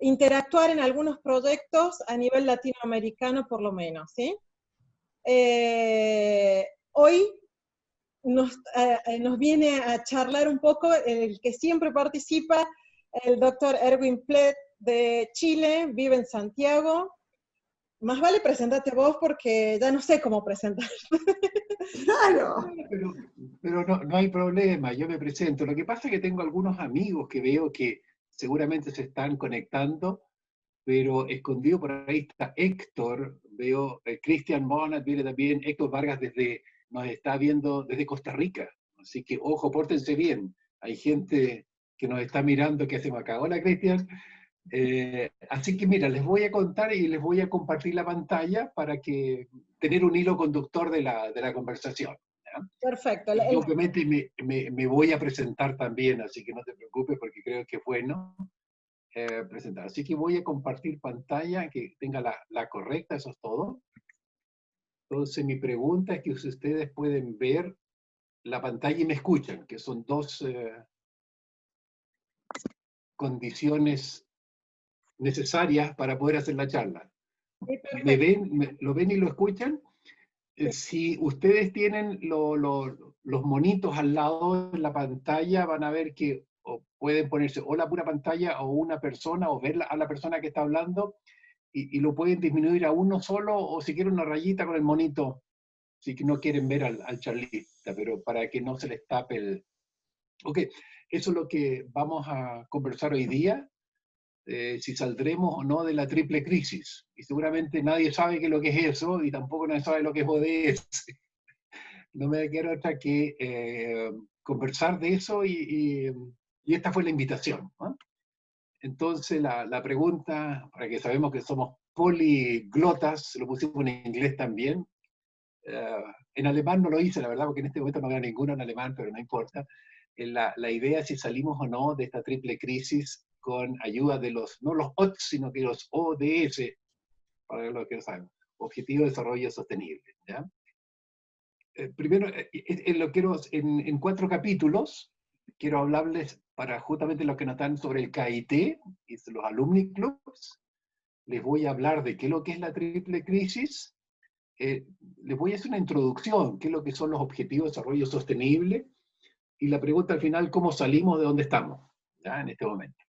interactuar en algunos proyectos a nivel latinoamericano por lo menos, ¿sí? Hoy nos viene a charlar un poco el que siempre participa, el doctor Erwin Plett de Chile, vive en Santiago. Más vale presentarte vos porque ya no sé cómo presentar. Claro. Pero no hay problema, yo me presento. Lo que pasa es que tengo algunos amigos que veo que seguramente se están conectando, pero escondido por ahí está Héctor, veo Cristian Monat, viene también Héctor Vargas nos está viendo desde Costa Rica, así que ojo, pórtense bien, hay gente que nos está mirando que hacemos acá. Hola Cristian, así que mira, les voy a contar y les voy a compartir la pantalla para que tener un hilo conductor de la conversación. ¿Ya? Perfecto. Y obviamente me voy a presentar también, así que no te preocupes porque creo que es bueno presentar. Así que voy a compartir pantalla que tenga la correcta, eso es todo. Entonces mi pregunta es que si ustedes pueden ver la pantalla y me escuchan, que son dos condiciones necesarias para poder hacer la charla. ¿Me ven, lo ven y lo escuchan? Si ustedes tienen los monitos al lado de la pantalla, van a ver que o pueden ponerse o la pura pantalla o una persona, o ver a la persona que está hablando, y lo pueden disminuir a uno solo, o si quieren una rayita con el monito, si no quieren ver al charlista, pero para que no se les tape el... Ok, eso es lo que vamos a conversar hoy día. Si saldremos o no de la triple crisis. Y seguramente nadie sabe qué es lo que es eso, y tampoco nadie sabe lo que es ODS. No me queda otra que conversar de eso, y esta fue la invitación, ¿no? Entonces la pregunta, para que sabemos que somos poliglotas, lo pusimos en inglés también. En alemán no lo hice, la verdad, porque en este momento no veo ninguno en alemán, pero no importa. La idea es si salimos o no de esta triple crisis con ayuda de no los ODS, sino que los ODS, para los que no saben, Objetivo de Desarrollo Sostenible. ¿Ya? Primero, lo quiero, en 4 capítulos, quiero hablarles para justamente los que no están sobre el KIT y los Alumni Clubs. Les voy a hablar de qué es lo que es la triple crisis. Les voy a hacer una introducción, qué es lo que son los Objetivos de Desarrollo Sostenible, y la pregunta al final, ¿cómo salimos de donde estamos, ¿ya? En este momento?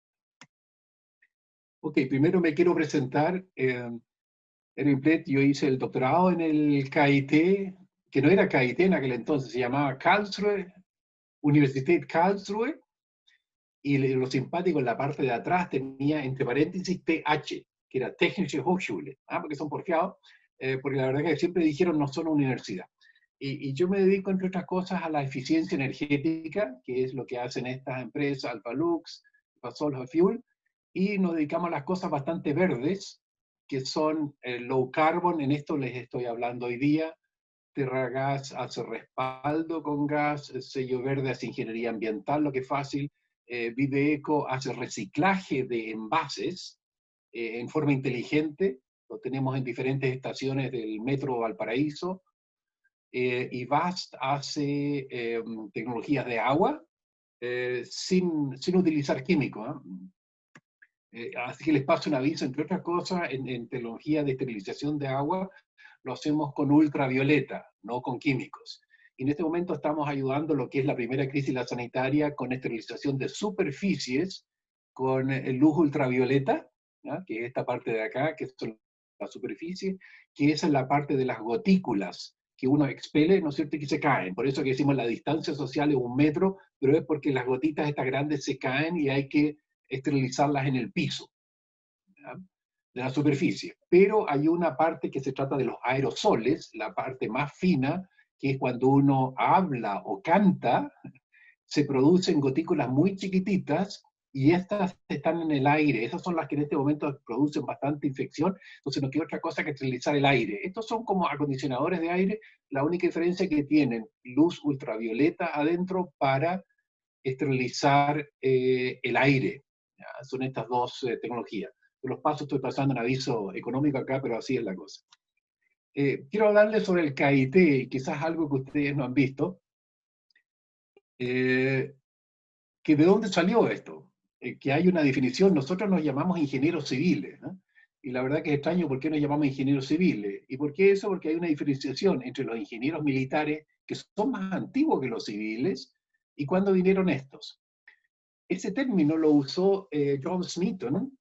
Ok, primero me quiero presentar. Erwin Plett, yo hice el doctorado en el KIT, que no era KIT en aquel entonces, se llamaba Karlsruhe, Universität Karlsruhe, y lo simpático en la parte de atrás tenía entre paréntesis TH, que era Technische Hochschule, porque son porfiados, porque la verdad que siempre dijeron no son universidad. Y yo me dedico, entre otras cosas, a la eficiencia energética, que es lo que hacen estas empresas, Alphalux, Solid Fuel, y nos dedicamos a las cosas bastante verdes, que son low carbon. En esto les estoy hablando hoy día. TerraGas hace respaldo con gas, Sello Verde hace ingeniería ambiental, lo que es fácil, Viveeco hace reciclaje de envases en forma inteligente, lo tenemos en diferentes estaciones del Metro Valparaíso, y VAST hace tecnologías de agua sin utilizar químicos. Así que les paso un aviso, entre otras cosas, en tecnología de esterilización de agua, lo hacemos con ultravioleta, no con químicos. Y en este momento estamos ayudando lo que es la primera crisis la sanitaria con esterilización de superficies con luz ultravioleta, ¿ya? Que es esta parte de acá, que es la superficie, que esa es la parte de las gotículas que uno expele, ¿no es cierto?, y que se caen. Por eso que decimos la distancia social es 1 metro, pero es porque las gotitas estas grandes se caen y hay que esterilizarlas en el piso, ¿ya? De la superficie. Pero hay una parte que se trata de los aerosoles, la parte más fina, que es cuando uno habla o canta, se producen gotículas muy chiquititas, y estas están en el aire. Esas son las que en este momento producen bastante infección, entonces no queda otra cosa que esterilizar el aire. Estos son como acondicionadores de aire, la única diferencia es que tienen luz ultravioleta adentro para esterilizar el aire. ¿Ya? Son estas dos tecnologías. Por los pasos estoy pasando un aviso económico acá, pero así es la cosa. Quiero hablarles sobre el KIT, quizás algo que ustedes no han visto. Que ¿de dónde salió esto? que hay una definición, nosotros nos llamamos ingenieros civiles, ¿no? Y la verdad que es extraño por qué nos llamamos ingenieros civiles. ¿Y por qué eso? Porque hay una diferenciación entre los ingenieros militares, que son más antiguos que los civiles, y cuándo vinieron estos. Ese término lo usó John Smeaton,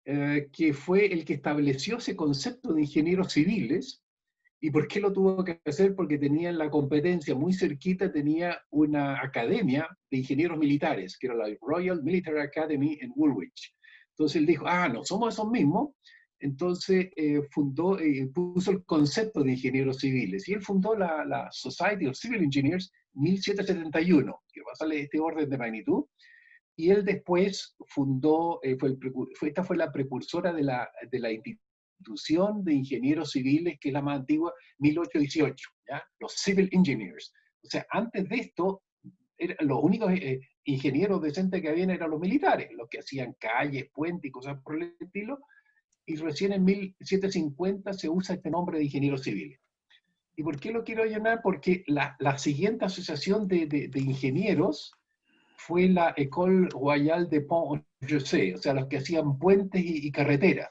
que fue el que estableció ese concepto de ingenieros civiles. ¿Y por qué lo tuvo que hacer? Porque tenía la competencia muy cerquita, tenía una academia de ingenieros militares, que era la Royal Military Academy en Woolwich. Entonces él dijo, no somos esos mismos. Entonces puso el concepto de ingenieros civiles. Y él fundó la Society of Civil Engineers 1771, que va a salir este orden de magnitud. Y él después fundó, esta fue la precursora de la institución de ingenieros civiles, que es la más antigua, 1818, ¿ya? Los Civil Engineers. O sea, antes de esto, los únicos ingenieros decentes que habían eran los militares, los que hacían calles, puentes y cosas por el estilo, y recién en 1750 se usa este nombre de ingenieros civiles. ¿Y por qué lo quiero llenar? Porque la siguiente asociación de ingenieros fue la École Royale de Pont-José, o sea, los que hacían puentes y carreteras.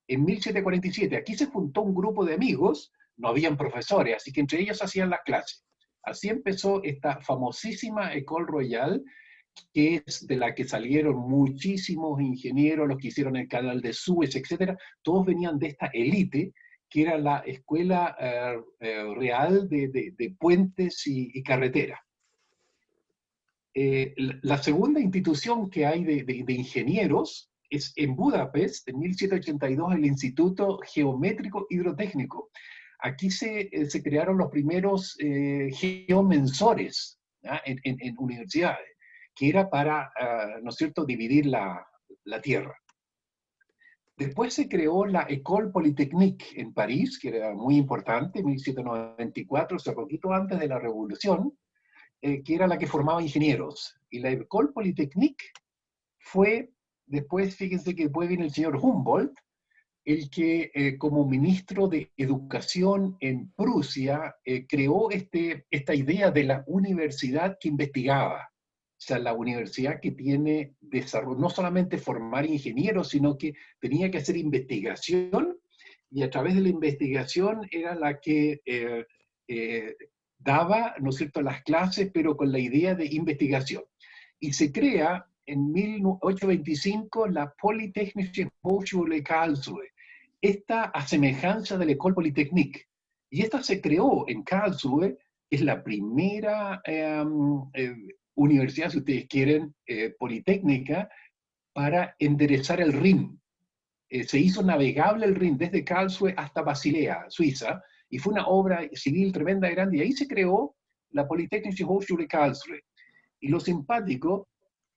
En 1747, aquí se juntó un grupo de amigos, no habían profesores, así que entre ellos hacían las clases. Así empezó esta famosísima École Royale, que es de la que salieron muchísimos ingenieros, los que hicieron el canal de Suez, etc. Todos venían de esta élite, que era la escuela real de puentes y carreteras. La segunda institución que hay de ingenieros es en Budapest, en 1782, el Instituto Geométrico Hidrotécnico. Aquí se crearon los primeros geomensores, ¿ya? En universidades, que era para, ¿no es cierto?, dividir la tierra. Después se creó la École Polytechnique en París, que era muy importante, en 1794, o sea, poquito antes de la Revolución, que era la que formaba ingenieros. Y la École Polytechnique fue, después, fíjense que después viene el señor Humboldt, el que como ministro de Educación en Prusia creó esta idea de la universidad que investigaba. O sea, la universidad que tiene desarrollo, no solamente formar ingenieros, sino que tenía que hacer investigación, y a través de la investigación era la que daba, ¿no es cierto?, las clases, pero con la idea de investigación. Y se crea en 1825 la Polytechnische Hochschule Karlsruhe, esta a semejanza de la École Polytechnique. Y esta se creó en Karlsruhe, es la primera universidad, si ustedes quieren, politécnica, para enderezar el Rin. Se hizo navegable el Rin desde Karlsruhe hasta Basilea, Suiza, y fue una obra civil tremenda, grande, y ahí se creó la Polytechnische Hochschule Karlsruhe. Y lo simpático,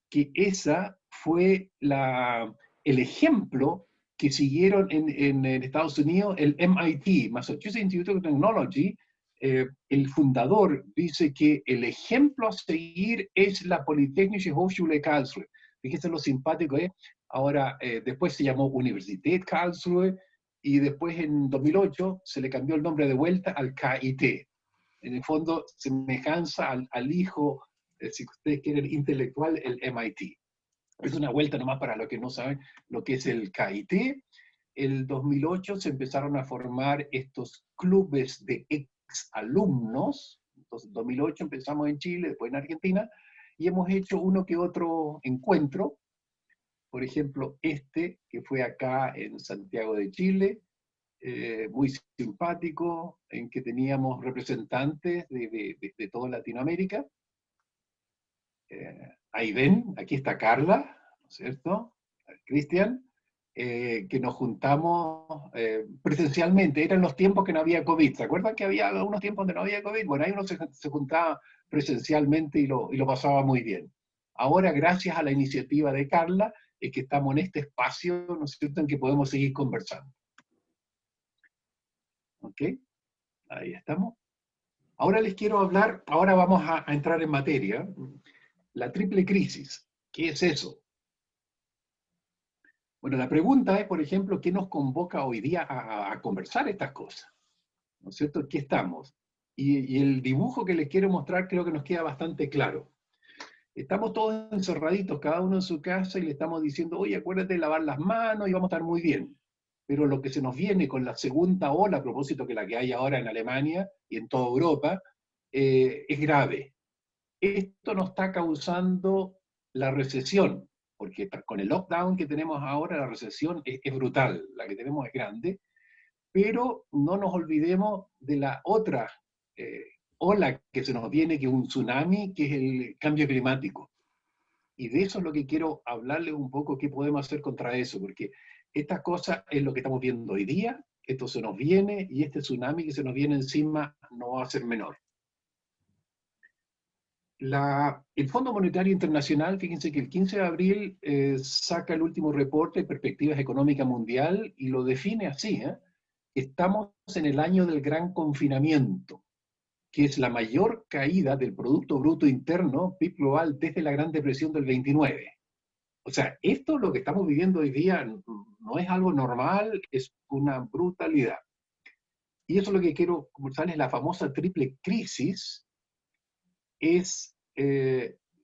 que esa fue el ejemplo que siguieron en Estados Unidos el MIT, Massachusetts Institute of Technology. El fundador dice que el ejemplo a seguir es la Polytechnische Hochschule Karlsruhe. Fíjense lo simpático, ¿eh? Ahora, después se llamó Universität Karlsruhe, y después en 2008 se le cambió el nombre de vuelta al KIT. En el fondo, semejanza al hijo, si ustedes quieren, intelectual, el MIT. Es una vuelta nomás para los que no saben lo que es el KIT. El 2008 se empezaron a formar estos clubes de exalumnos. Entonces, en 2008 empezamos en Chile, después en Argentina, y hemos hecho uno que otro encuentro. Por ejemplo, que fue acá en Santiago de Chile, muy simpático, en que teníamos representantes de toda Latinoamérica. Ahí ven, aquí está Carla, ¿no es cierto? Cristian, que nos juntamos presencialmente. Eran los tiempos que no había COVID. ¿Se acuerdan que había algunos tiempos donde no había COVID? Bueno, ahí uno se juntaba presencialmente y lo pasaba muy bien. Ahora, gracias a la iniciativa de Carla, es que estamos en este espacio, ¿no es cierto?, en que podemos seguir conversando. ¿Ok? Ahí estamos. Ahora les quiero hablar, ahora vamos a entrar en materia. La triple crisis, ¿qué es eso? Bueno, la pregunta es, por ejemplo, ¿qué nos convoca hoy día a conversar estas cosas? ¿No es cierto? ¿Qué estamos? Y el dibujo que les quiero mostrar creo que nos queda bastante claro. Estamos todos encerraditos, cada uno en su casa, y le estamos diciendo, oye, acuérdate de lavar las manos y vamos a estar muy bien. Pero lo que se nos viene con la segunda ola, a propósito que la que hay ahora en Alemania y en toda Europa, es grave. Esto nos está causando la recesión, porque con el lockdown que tenemos ahora, la recesión es brutal, la que tenemos es grande, pero no nos olvidemos de la otra ola que se nos viene, que es un tsunami, que es el cambio climático. Y de eso es lo que quiero hablarles un poco, qué podemos hacer contra eso, porque esta cosa es lo que estamos viendo hoy día, esto se nos viene, y este tsunami que se nos viene encima no va a ser menor. El Fondo Monetario Internacional, fíjense que el 15 de abril saca el último reporte de perspectivas económicas mundial y lo define así, ¿eh? Estamos en el año del gran confinamiento, que es la mayor caída del Producto Bruto Interno, PIB global, desde la Gran Depresión del 29. O sea, esto lo que estamos viviendo hoy día no es algo normal, es una brutalidad. Y eso es lo que quiero conversarles, la famosa triple crisis, es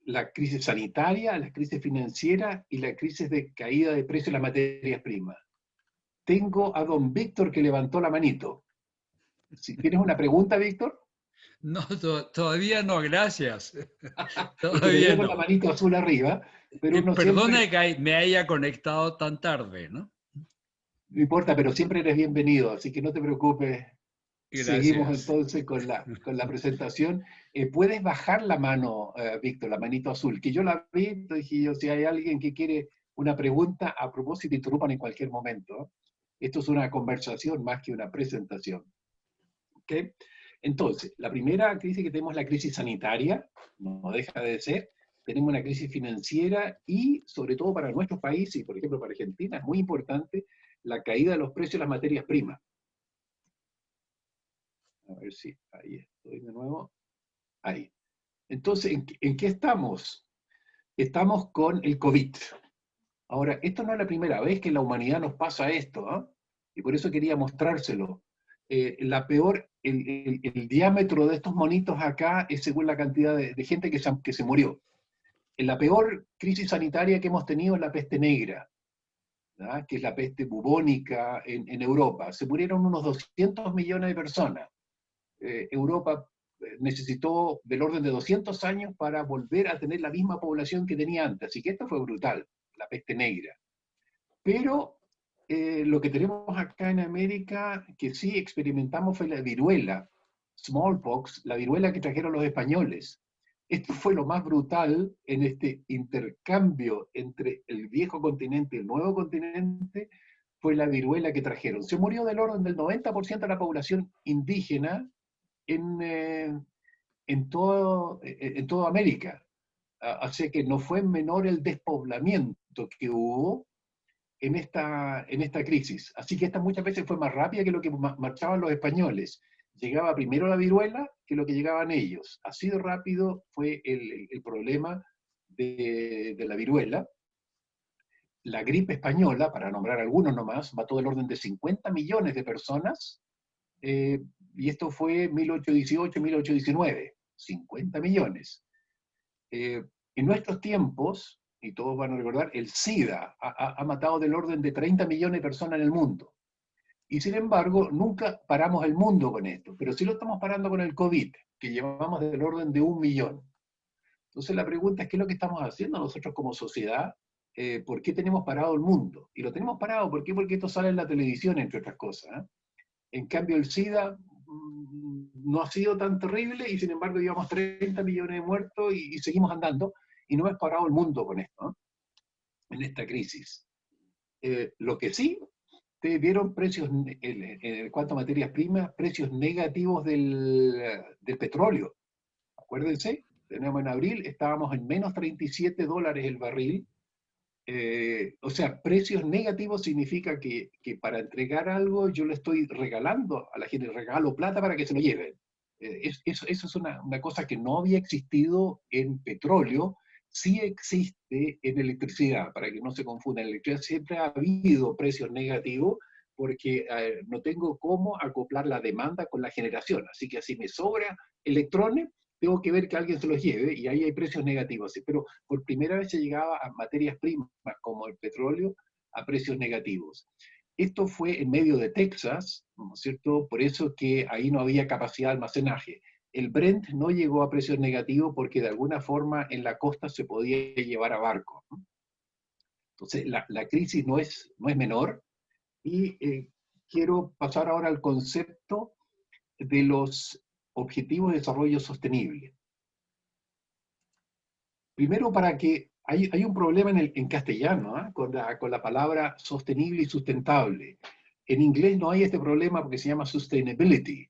la crisis sanitaria, la crisis financiera y la crisis de caída de precios de las materias primas. Tengo a don Víctor que levantó la manito. Si tienes una pregunta, Víctor. No, todavía no, gracias. Es que te veo Todavía con la no. manito azul arriba, pero uno Perdona siempre, que me haya conectado tan tarde, ¿no? no importa, pero siempre eres bienvenido, así que no te preocupes. Seguimos Gracias. entonces con la presentación. ¿Puedes bajar la mano, Víctor, la manito azul? Que yo la vi, dije yo, si hay alguien que quiere una pregunta, a propósito, interrumpan en cualquier momento. Esto es una conversación más que una presentación. ¿Okay? Entonces, la primera crisis que tenemos es la crisis sanitaria, no deja de ser. Tenemos una crisis financiera y, sobre todo para nuestros países, y por ejemplo para Argentina, es muy importante la caída de los precios de las materias primas. A ver si ahí estoy de nuevo. Ahí. Entonces, ¿en qué estamos? Estamos con el COVID. Ahora, esto no es la primera vez que en la humanidad nos pasa esto, ¿eh? Y por eso quería mostrárselo. El diámetro de estos monitos acá es según la cantidad de gente que se murió. La peor crisis sanitaria que hemos tenido es la peste negra, ¿verdad? Que es la peste bubónica en Europa. Se murieron unos 200 millones de personas. Europa necesitó del orden de 200 años para volver a tener la misma población que tenía antes. Así que esto fue brutal, la peste negra. Pero lo que tenemos acá en América, que sí experimentamos, fue la viruela, smallpox, la viruela que trajeron los españoles. Esto fue lo más brutal en este intercambio entre el viejo continente y el nuevo continente, fue la viruela que trajeron. Se murió del orden del 90% de la población indígena en toda América. Así que no fue menor el despoblamiento que hubo en esta crisis. Así que esta muchas veces fue más rápida que lo que marchaban los españoles. Llegaba primero la viruela que lo que llegaban ellos. Así de rápido fue el problema de la viruela. La gripe española, para nombrar algunos nomás, mató del orden de 50 millones de personas, y esto fue 1818, 1819, 50 millones. En nuestros tiempos, y todos van a recordar, el SIDA ha matado del orden de 30 millones de personas en el mundo. Y sin embargo, nunca paramos el mundo con esto, pero sí lo estamos parando con el COVID, que llevamos del orden de 1 millón. Entonces la pregunta es, ¿qué es lo que estamos haciendo nosotros como sociedad? ¿Por qué tenemos parado el mundo? Y lo tenemos parado, ¿por qué? Porque esto sale en la televisión, entre otras cosas, ¿eh? En cambio, el SIDA no ha sido tan terrible y sin embargo llevamos 30 millones de muertos y seguimos andando y no hemos parado el mundo con esto, ¿no? En esta crisis. Lo que sí, ustedes vieron precios, en cuanto a materias primas, precios negativos del petróleo. Acuérdense, tenemos en abril, estábamos en menos $37 el barril. O sea, precios negativos significa que para entregar algo yo le estoy regalando a la gente, regalo plata para que se lo lleven. Eso es una cosa que no había existido en petróleo, sí existe en electricidad, para que no se confunda. En electricidad siempre ha habido precios negativos porque no tengo cómo acoplar la demanda con la generación. Así que así me sobra electrones, tengo que ver que alguien se los lleve y ahí hay precios negativos. Pero por primera vez se llegaba a materias primas como el petróleo a precios negativos. Esto fue en medio de Texas, ¿no es cierto? Por eso que ahí no había capacidad de almacenaje. El Brent no llegó a precios negativos porque de alguna forma en la costa se podía llevar a barco, ¿no? Entonces la crisis no es menor y quiero pasar ahora al concepto de los Objetivos de Desarrollo Sostenible. Primero, para que hay un problema en castellano, ¿eh? con la palabra sostenible y sustentable. En inglés no hay este problema porque se llama sustainability.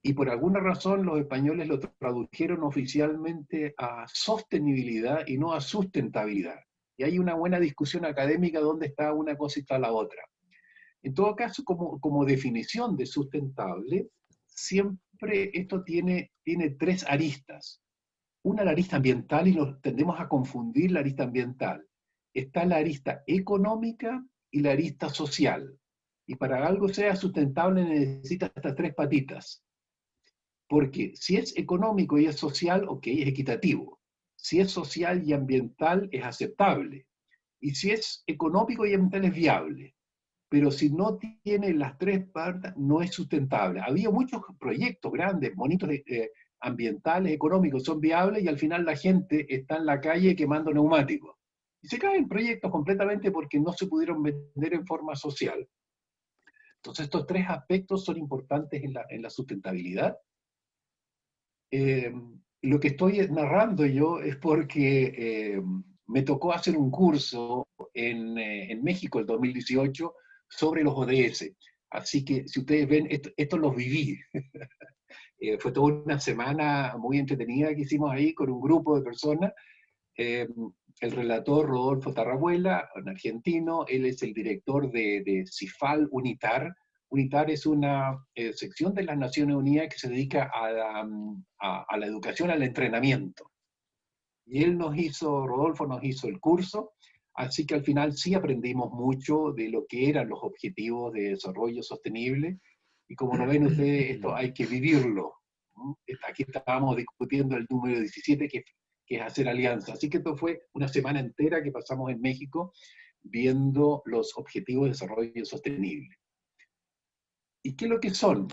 Y por alguna razón los españoles lo tradujeron oficialmente a sostenibilidad y no a sustentabilidad. Y hay una buena discusión académica dónde está una cosa y está la otra. En todo caso, como definición de sustentable, siempre esto tiene tres aristas. Una, la arista ambiental, y nos tendemos a confundir la arista ambiental. Está la arista económica y la arista social. Y para que algo sea sustentable necesita estas tres patitas. Porque si es económico y es social, ok, es equitativo. Si es social y ambiental, es aceptable. Y si es económico y ambiental, es viable. Pero si no tiene las tres partes, no es sustentable. Había muchos proyectos grandes, bonitos, ambientales, económicos, son viables y al final la gente está en la calle quemando neumáticos. Y se caen proyectos completamente porque no se pudieron vender en forma social. Entonces estos tres aspectos son importantes en la sustentabilidad. Lo que estoy narrando yo es porque me tocó hacer un curso en México el 2018 sobre los ODS. Así que si ustedes ven, esto los viví. Fue toda una semana muy entretenida que hicimos ahí con un grupo de personas. El relator Rodolfo Tarrabuela, un argentino, él es el director de CIFAL UNITAR. UNITAR es una sección de las Naciones Unidas que se dedica a la educación, al entrenamiento. Y Rodolfo nos hizo el curso, así que al final sí aprendimos mucho de lo que eran los objetivos de desarrollo sostenible, y como lo ven ustedes, esto hay que vivirlo, ¿no? Aquí estábamos discutiendo el número 17, que es hacer alianza. Así que esto fue una semana entera que pasamos en México viendo los objetivos de desarrollo sostenible. ¿Y qué es lo que son?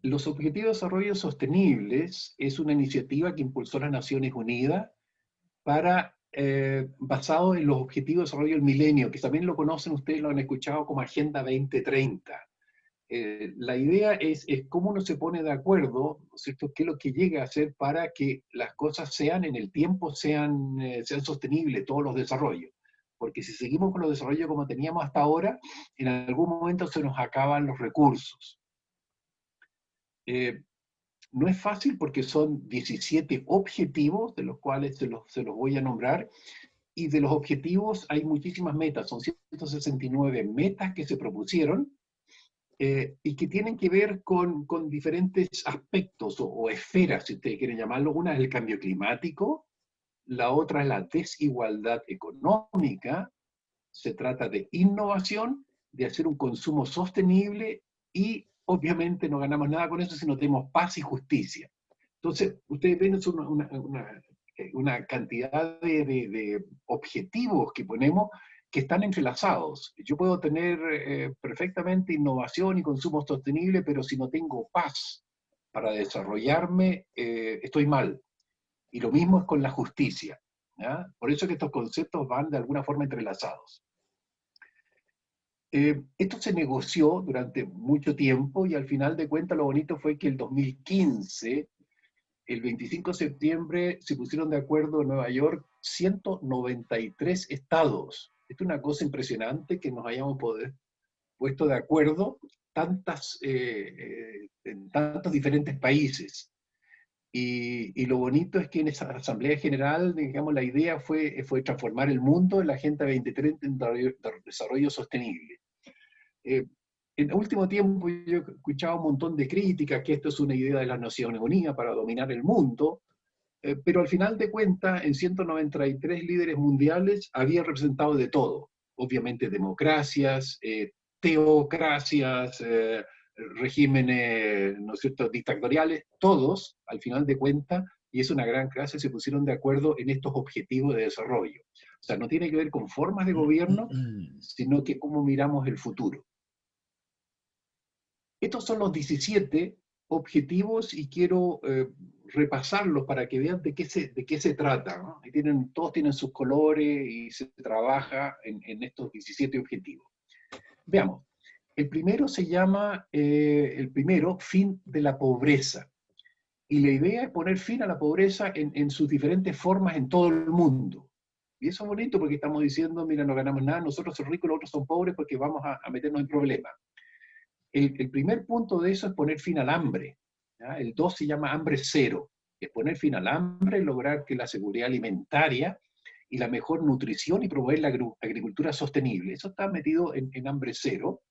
Los Objetivos de Desarrollo Sostenibles es una iniciativa que impulsó las Naciones Unidas basado en los Objetivos de Desarrollo del Milenio, que también lo conocen ustedes, lo han escuchado como Agenda 2030. La idea es cómo uno se pone de acuerdo, ¿no es cierto?, qué es lo que llega a hacer para que las cosas sean en el tiempo, sean sostenibles, todos los desarrollos. Porque si seguimos con los desarrollos como teníamos hasta ahora, en algún momento se nos acaban los recursos. No es fácil porque son 17 objetivos, de los cuales se los voy a nombrar, y de los objetivos hay muchísimas metas, son 169 metas que se propusieron, y que tienen que ver con diferentes aspectos o esferas, si ustedes quieren llamarlo. Una es el cambio climático, la otra es la desigualdad económica, se trata de innovación, de hacer un consumo sostenible y obviamente no ganamos nada con eso si no tenemos paz y justicia. Entonces, ustedes ven, es una cantidad de objetivos que ponemos que están entrelazados. Yo puedo tener perfectamente innovación y consumo sostenible, pero si no tengo paz para desarrollarme, estoy mal. Y lo mismo es con la justicia, ¿ya? Por eso es que estos conceptos van de alguna forma entrelazados. Esto se negoció durante mucho tiempo y al final de cuentas lo bonito fue que el 2015, el 25 de septiembre, se pusieron de acuerdo en Nueva York 193 estados. Esto es una cosa impresionante que nos hayamos puesto de acuerdo en tantos diferentes países. Y lo bonito es que en esa Asamblea General, digamos, la idea fue transformar el mundo en la Agenda 2030 en desarrollo sostenible. En el último tiempo yo he escuchado un montón de críticas que esto es una idea de las Naciones Unidas para dominar el mundo, pero al final de cuentas, en 193 líderes mundiales había representado de todo. Obviamente democracias, teocracias, regímenes, ¿no es cierto?, dictatoriales, todos, al final de cuentas, y es una gran clase, se pusieron de acuerdo en estos objetivos de desarrollo. O sea, no tiene que ver con formas de gobierno, sino que cómo miramos el futuro. Estos son los 17 objetivos y quiero repasarlos para que vean de qué se trata, ¿no? Y todos tienen sus colores y se trabaja en estos 17 objetivos. Veamos. El primero se llama, fin de la pobreza. Y la idea es poner fin a la pobreza en sus diferentes formas en todo el mundo. Y eso es bonito porque estamos diciendo, mira, no ganamos nada, nosotros somos ricos, los otros son pobres porque vamos a meternos en problemas. El primer punto de eso es poner fin al hambre, ¿ya? El 2 se llama hambre cero, es poner fin al hambre, lograr que la seguridad alimentaria y la mejor nutrición y promover la agricultura sostenible. Eso está metido en hambre cero.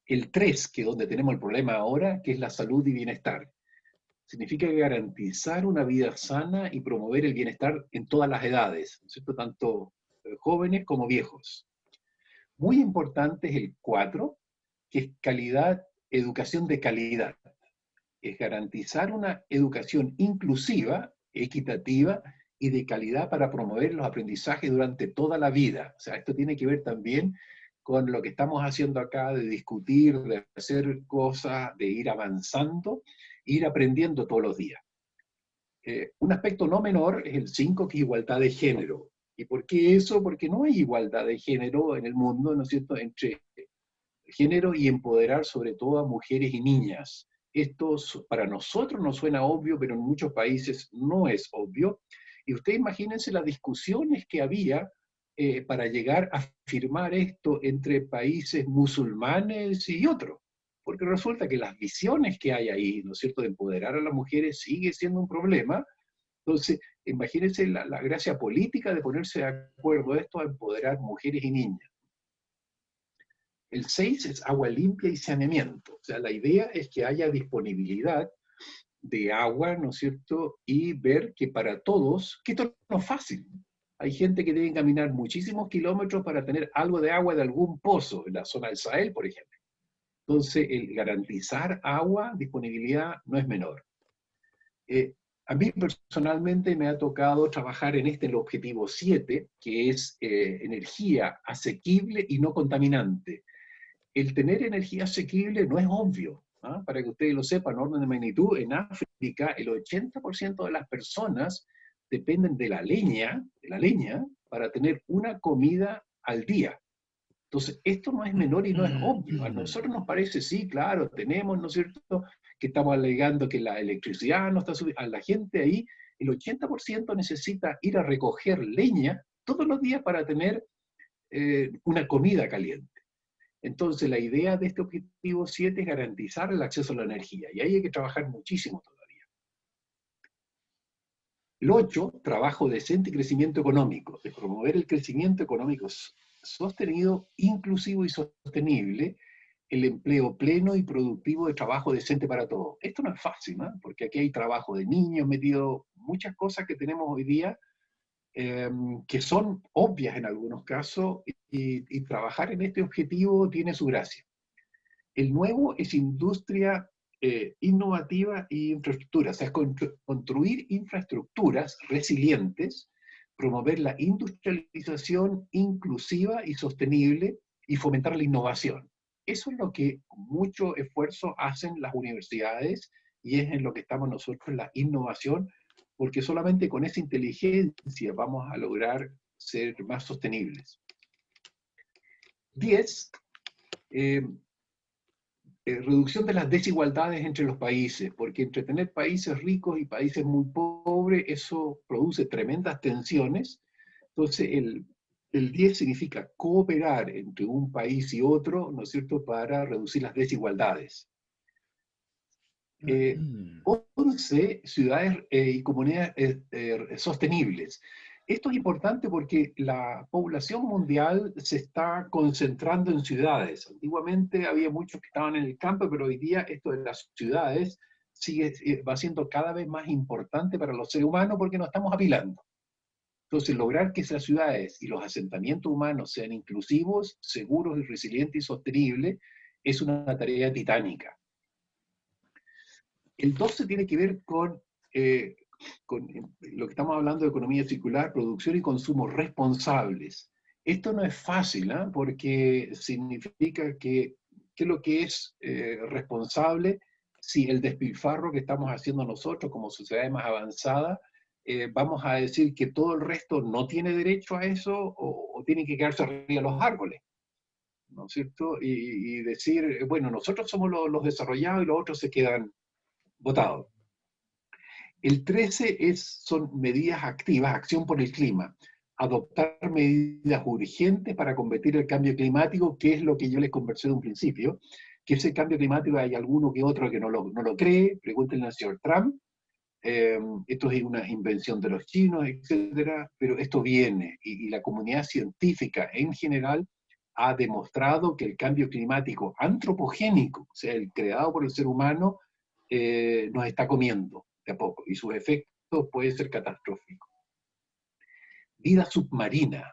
El 3, que es donde tenemos el problema ahora, que es la salud y bienestar. Significa garantizar una vida sana y promover el bienestar en todas las edades, ¿no es cierto?, tanto jóvenes como viejos. Muy importante es el 4, que es educación de calidad. Es garantizar una educación inclusiva, equitativa y de calidad para promover los aprendizajes durante toda la vida. O sea, esto tiene que ver también con lo que estamos haciendo acá, de discutir, de hacer cosas, de ir avanzando, ir aprendiendo todos los días. Un aspecto no menor es el 5, que es igualdad de género. ¿Y por qué eso? Porque no hay igualdad de género en el mundo, ¿no es cierto?, entre género y empoderar sobre todo a mujeres y niñas. Esto para nosotros nos suena obvio, pero en muchos países no es obvio. Y ustedes imagínense las discusiones que había para llegar a firmar esto entre países musulmanes y otros. Porque resulta que las visiones que hay ahí, ¿no es cierto?, de empoderar a las mujeres sigue siendo un problema. Entonces, imagínense la gracia política de ponerse de acuerdo a esto, a empoderar mujeres y niñas. El 6 es agua limpia y saneamiento. O sea, la idea es que haya disponibilidad de agua, ¿no es cierto?, y ver que para todos, que esto no es fácil. Hay gente que debe caminar muchísimos kilómetros para tener algo de agua de algún pozo, en la zona del Sahel, por ejemplo. Entonces, el garantizar agua, disponibilidad, no es menor. A mí personalmente me ha tocado trabajar en el objetivo 7, que es energía asequible y no contaminante. El tener energía asequible no es obvio, ¿ah? Para que ustedes lo sepan, orden de magnitud, en África el 80% de las personas dependen de la leña, para tener una comida al día. Entonces, esto no es menor y no es obvio. A nosotros nos parece, sí, claro, tenemos, ¿no es cierto?, que estamos alegando que la electricidad no está subiendo. A la gente ahí, el 80% necesita ir a recoger leña todos los días para tener una comida caliente. Entonces, la idea de este objetivo 7 es garantizar el acceso a la energía, y ahí hay que trabajar muchísimo todavía. El 8, trabajo decente y crecimiento económico, es promover el crecimiento económico sostenido, inclusivo y sostenible, el empleo pleno y productivo de trabajo decente para todos. Esto no es fácil, ¿no? Porque aquí hay trabajo de niños metido, muchas cosas que tenemos hoy día, que son obvias en algunos casos, y trabajar en este objetivo tiene su gracia. El nuevo es industria innovativa y infraestructura, o sea, es construir infraestructuras resilientes, promover la industrialización inclusiva y sostenible y fomentar la innovación. Eso es lo que con mucho esfuerzo hacen las universidades y es en lo que estamos nosotros, la innovación, porque solamente con esa inteligencia vamos a lograr ser más sostenibles. 10. Reducción de las desigualdades entre los países, porque entre tener países ricos y países muy pobres, eso produce tremendas tensiones. Entonces, el 10 significa cooperar entre un país y otro, ¿no es cierto?, para reducir las desigualdades. 11, ciudades y comunidades sostenibles. Esto es importante porque la población mundial se está concentrando en ciudades. Antiguamente había muchos que estaban en el campo, pero hoy día esto de las ciudades va siendo cada vez más importante para los seres humanos porque nos estamos apilando. Entonces, lograr que esas ciudades y los asentamientos humanos sean inclusivos, seguros y resilientes y sostenibles es una tarea titánica. El 12 tiene que ver con lo que estamos hablando de economía circular, producción y consumo responsables. Esto no es fácil, ¿eh? Porque significa que, ¿qué es lo que es responsable? Si el despilfarro que estamos haciendo nosotros como sociedad más avanzada, vamos a decir que todo el resto no tiene derecho a eso o tiene que quedarse arriba de los árboles, ¿no es cierto? Y decir, bueno, nosotros somos los desarrollados y los otros se quedan botados. El 13 son medidas activas, acción por el clima. Adoptar medidas urgentes para combatir el cambio climático, que es lo que yo les conversé de un principio, que ese cambio climático hay alguno que otro que no lo cree, pregúntenle al señor Trump, esto es una invención de los chinos, etcétera, pero esto viene, y la comunidad científica en general ha demostrado que el cambio climático antropogénico, o sea, el creado por el ser humano, nos está comiendo de a poco, y sus efectos pueden ser catastróficos. Vida submarina.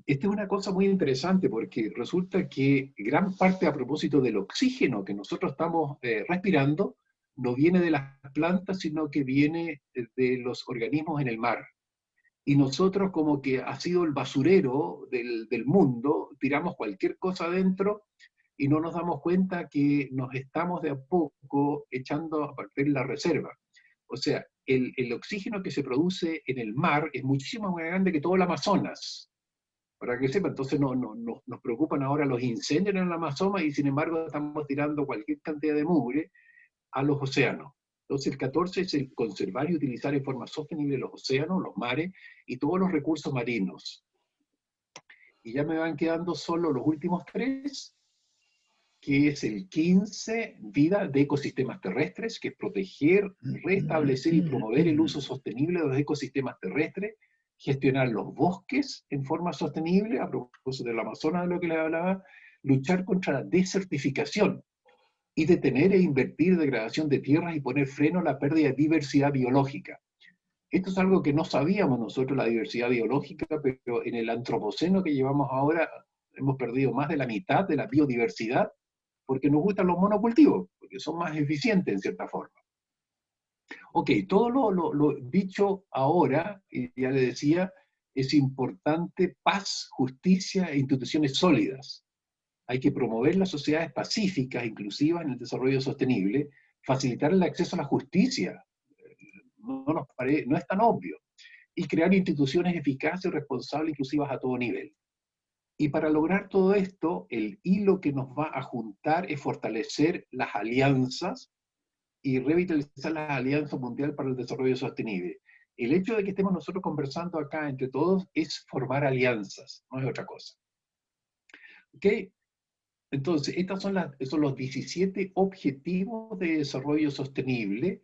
Esta es una cosa muy interesante porque resulta que gran parte a propósito del oxígeno que nosotros estamos respirando no viene de las plantas, sino que viene de los organismos en el mar. Y nosotros, como que ha sido el basurero del mundo, tiramos cualquier cosa adentro y no nos damos cuenta que nos estamos de a poco echando a perder la reserva. O sea, el oxígeno que se produce en el mar es muchísimo más grande que todo el Amazonas. Para que sepa, entonces nos preocupan ahora los incendios en el Amazonas y sin embargo estamos tirando cualquier cantidad de mugre a los océanos. Entonces el 14 es el conservar y utilizar en forma sostenible los océanos, los mares y todos los recursos marinos. Y ya me van quedando solo los últimos 3, que es el 15, vida de ecosistemas terrestres, que es proteger, restablecer y promover el uso sostenible de los ecosistemas terrestres, gestionar los bosques en forma sostenible, a propósito del Amazonas de lo que le hablaba, luchar contra la desertificación y detener e invertir degradación de tierras y poner freno a la pérdida de diversidad biológica. Esto es algo que no sabíamos nosotros, la diversidad biológica, pero en el antropoceno que llevamos ahora hemos perdido más de la mitad de la biodiversidad porque nos gustan los monocultivos, porque son más eficientes en cierta forma. Ok, todo lo dicho ahora, y ya le decía, es importante paz, justicia e instituciones sólidas. Hay que promover las sociedades pacíficas, inclusivas en el desarrollo sostenible, facilitar el acceso a la justicia, no es tan obvio, y crear instituciones eficaces y responsables, inclusivas a todo nivel. Y para lograr todo esto, el hilo que nos va a juntar es fortalecer las alianzas y revitalizar las alianzas mundiales para el desarrollo sostenible. El hecho de que estemos nosotros conversando acá entre todos es formar alianzas, no es otra cosa. ¿Ok? Entonces, estos son los 17 objetivos de desarrollo sostenible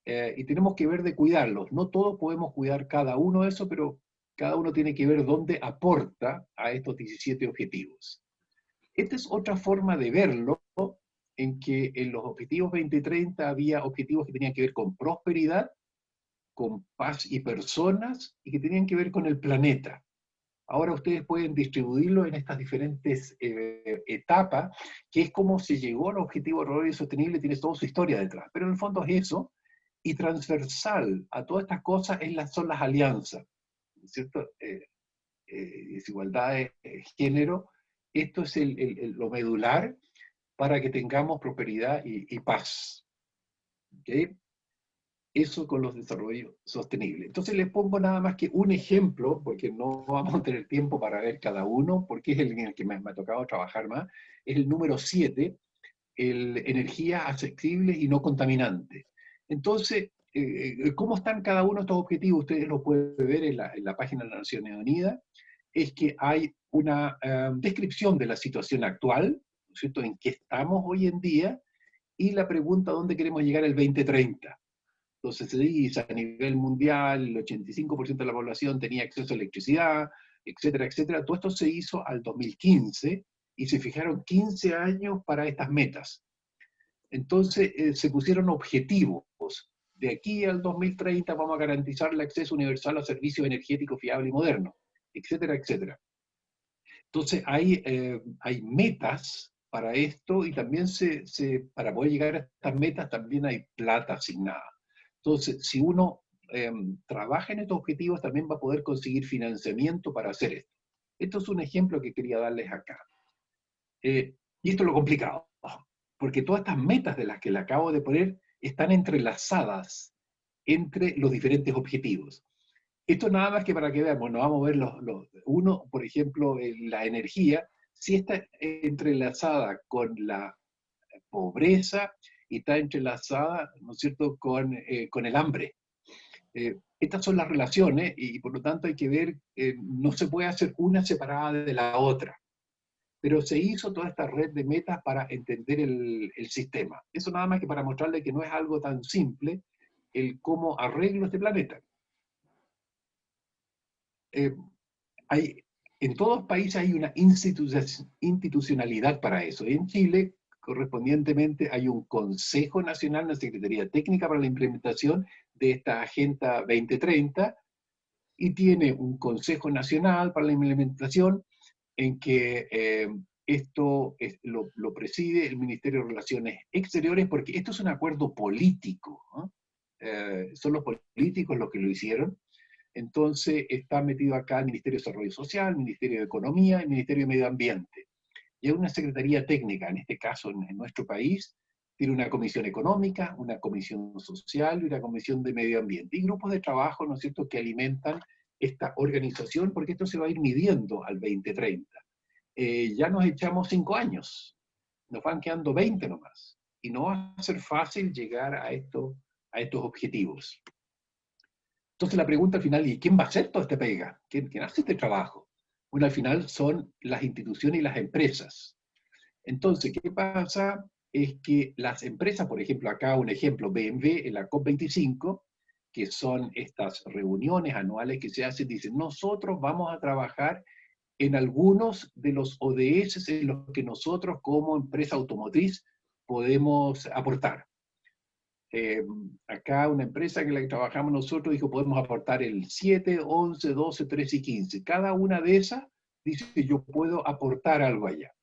y tenemos que ver de cuidarlos. No todos podemos cuidar cada uno de esos, pero cada uno tiene que ver dónde aporta a estos 17 objetivos. Esta es otra forma de verlo, en que en los objetivos 2030 había objetivos que tenían que ver con prosperidad, con paz y personas, y que tenían que ver con el planeta. Ahora ustedes pueden distribuirlo en estas diferentes etapas, que es como se llegó al objetivo de desarrollo sostenible, tiene toda su historia detrás. Pero en el fondo es eso, y transversal a todas estas cosas son las alianzas, ¿cierto? Desigualdad de género, esto es lo medular para que tengamos prosperidad y paz. ¿Okay? Eso con los desarrollos sostenibles. Entonces les pongo nada más que un ejemplo, porque no vamos a tener tiempo para ver cada uno, porque es el en el que me ha tocado trabajar más, es el número 7, energía asequible y no contaminante. Entonces, ¿cómo están cada uno de estos objetivos? Ustedes lo pueden ver en la página de las Naciones Unidas. Es que hay una descripción de la situación actual, ¿no es cierto?, en que estamos hoy en día, y la pregunta ¿dónde queremos llegar el 2030? Entonces se dice a nivel mundial, el 85% de la población tenía acceso a electricidad, etcétera, etcétera. Todo esto se hizo al 2015 y se fijaron 15 años para estas metas. Entonces se pusieron objetivos. De aquí al 2030 vamos a garantizar el acceso universal a servicios energéticos fiables y modernos, etcétera, etcétera. Entonces hay metas para esto, y también para poder llegar a estas metas también hay plata asignada. Entonces, si uno trabaja en estos objetivos, también va a poder conseguir financiamiento para hacer esto. Esto es un ejemplo que quería darles acá. Y esto es lo complicado, porque todas estas metas de las que le acabo de poner están entrelazadas entre los diferentes objetivos. Esto nada más que para que veamos, no vamos a ver uno, por ejemplo, la energía, si está entrelazada con la pobreza y está entrelazada, ¿no es cierto?, con el hambre. Estas son las relaciones y por lo tanto hay que ver, no se puede hacer una separada de la otra. Pero se hizo toda esta red de metas para entender el sistema. Eso nada más que para mostrarle que no es algo tan simple el cómo arreglo este planeta. En todos los países hay una institucionalidad para eso. En Chile, correspondientemente, hay un Consejo Nacional, una Secretaría Técnica para la implementación de esta Agenda 2030, y tiene un Consejo Nacional para la implementación en que esto lo preside el Ministerio de Relaciones Exteriores, porque esto es un acuerdo político, ¿no? Son los políticos los que lo hicieron. Entonces está metido acá el Ministerio de Desarrollo Social, el Ministerio de Economía, el Ministerio de Medio Ambiente. Y hay una secretaría técnica, en este caso en nuestro país, tiene una comisión económica, una comisión social y una comisión de medio ambiente. Y grupos de trabajo, ¿no es cierto?, que alimentan esta organización, porque esto se va a ir midiendo al 2030. Ya nos echamos 5 años, nos van quedando 20 nomás. Y no va a ser fácil llegar a estos objetivos. Entonces la pregunta al final, ¿y quién va a hacer toda esta pega? ¿Quién hace este trabajo? Bueno, al final son las instituciones y las empresas. Entonces, ¿qué pasa? Es que las empresas, por ejemplo, acá un ejemplo, BMW en la COP25, que son estas reuniones anuales que se hacen, dicen, nosotros vamos a trabajar en algunos de los ODS en los que nosotros como empresa automotriz podemos aportar. Acá una empresa que la que trabajamos nosotros dijo podemos aportar el 7, 11, 12, 13 y 15. Cada una de esas dice que yo puedo aportar algo allá.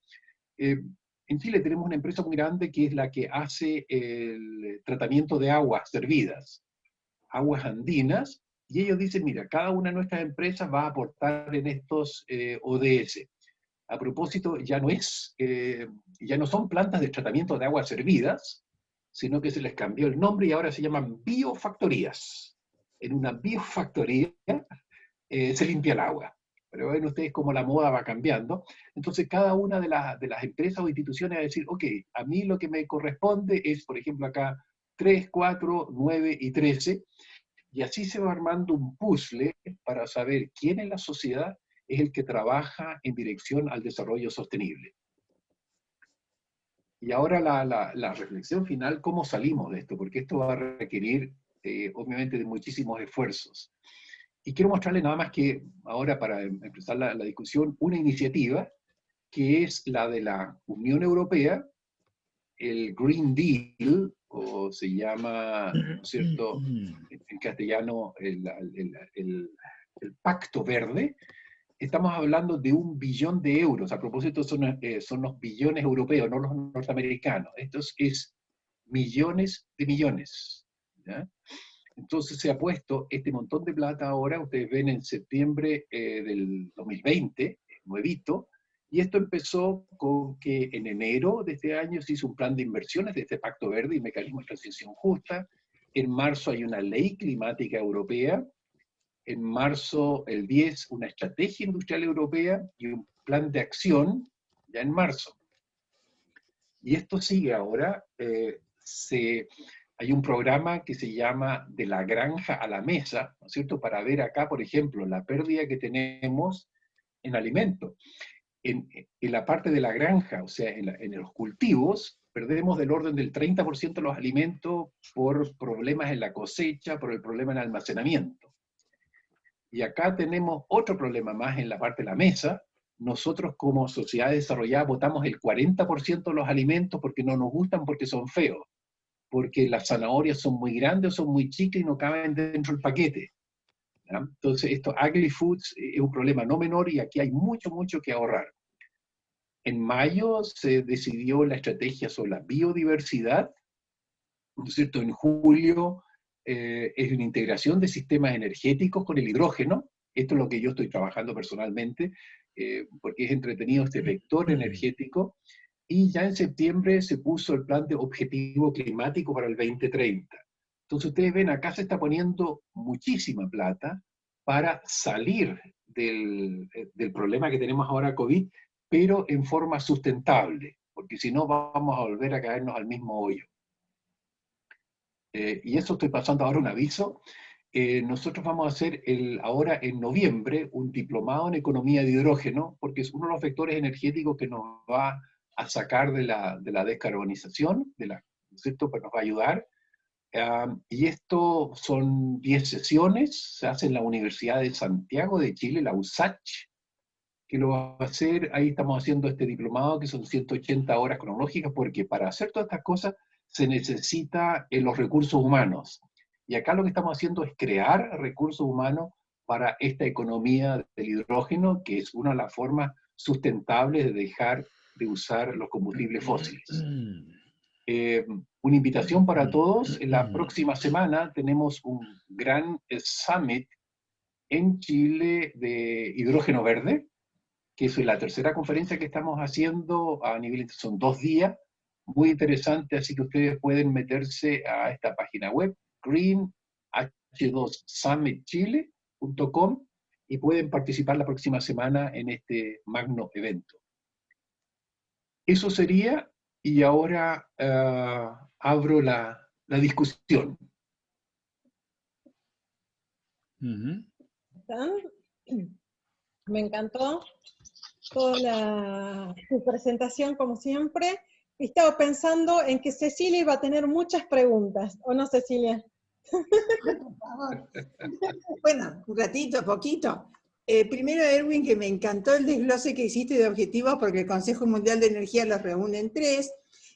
En Chile tenemos una empresa muy grande que es la que hace el tratamiento de aguas servidas, aguas andinas, y ellos dicen, mira, cada una de nuestras empresas va a aportar en estos ODS. A propósito, ya no son plantas de tratamiento de aguas servidas, sino que se les cambió el nombre y ahora se llaman biofactorías. En una biofactoría se limpia el agua. Pero ven ustedes cómo la moda va cambiando. Entonces cada una de las empresas o instituciones va a decir, ok, a mí lo que me corresponde es, por ejemplo, acá 3, 4, 9 y 13, y así se va armando un puzzle para saber quién en la sociedad es el que trabaja en dirección al desarrollo sostenible. Y ahora la reflexión final, ¿cómo salimos de esto? Porque esto va a requerir, obviamente, de muchísimos esfuerzos. Y quiero mostrarles nada más que, ahora para empezar la discusión, una iniciativa que es la de la Unión Europea, el Green Deal, o se llama, ¿no es cierto?, en castellano, el Pacto Verde. Estamos hablando de 1 billón de euros. A propósito, son los billones europeos, no los norteamericanos. Esto es millones de millones, ¿ya? Entonces se ha puesto este montón de plata ahora, ustedes ven en septiembre del 2020, nuevito, y esto empezó con que en enero de este año se hizo un plan de inversiones de este Pacto Verde y Mecanismo de Transición Justa. En marzo hay una ley climática europea. En marzo, el 10, una estrategia industrial europea y un plan de acción, ya en marzo. Y esto sigue ahora, hay un programa que se llama De la granja a la mesa, ¿no es cierto?, para ver acá, por ejemplo, la pérdida que tenemos en alimentos. En la parte de la granja, o sea, en los cultivos, perdemos del orden del 30% de los alimentos por problemas en la cosecha, por el problema en el almacenamiento. Y acá tenemos otro problema más en la parte de la mesa. Nosotros como sociedad desarrollada votamos el 40% de los alimentos porque no nos gustan, porque son feos, porque las zanahorias son muy grandes o son muy chicas y no caben dentro del paquete, ¿ya? Entonces esto, ugly foods, es un problema no menor y aquí hay mucho, mucho que ahorrar. En mayo se decidió la estrategia sobre la biodiversidad, ¿no es cierto? En julio es una integración de sistemas energéticos con el hidrógeno. Esto es lo que yo estoy trabajando personalmente, porque es entretenido este vector energético. Y ya en septiembre se puso el plan de objetivo climático para el 2030. Entonces ustedes ven, acá se está poniendo muchísima plata para salir del problema que tenemos ahora COVID, pero en forma sustentable, porque si no vamos a volver a caernos al mismo hoyo. Y eso estoy pasando ahora un aviso. Nosotros vamos a hacer ahora en noviembre un diplomado en economía de hidrógeno, porque es uno de los vectores energéticos que nos va a sacar de la descarbonización, ¿no es cierto? Pues nos va a ayudar. Y esto son 10 sesiones, se hace en la Universidad de Santiago de Chile, la USACH, que lo va a hacer, ahí estamos haciendo este diplomado, que son 180 horas cronológicas, porque para hacer todas estas cosas se necesita los recursos humanos. Y acá lo que estamos haciendo es crear recursos humanos para esta economía del hidrógeno, que es una de las formas sustentables de dejar de usar los combustibles fósiles. Una invitación para todos. En la próxima semana tenemos un gran summit en Chile de hidrógeno verde, que es la tercera conferencia que estamos haciendo a nivel, son 2 días, muy interesante, así que ustedes pueden meterse a esta página web, greenh2summitchile.com, y pueden participar la próxima semana en este magno evento. Eso sería, y ahora abro la discusión. Me encantó toda tu presentación, como siempre. Estaba pensando en que Cecilia iba a tener muchas preguntas, ¿o no, Cecilia? Por favor. Bueno, un ratito, poquito. Primero, Erwin, que me encantó el desglose que hiciste de objetivos, porque el Consejo Mundial de Energía los reúne en 3,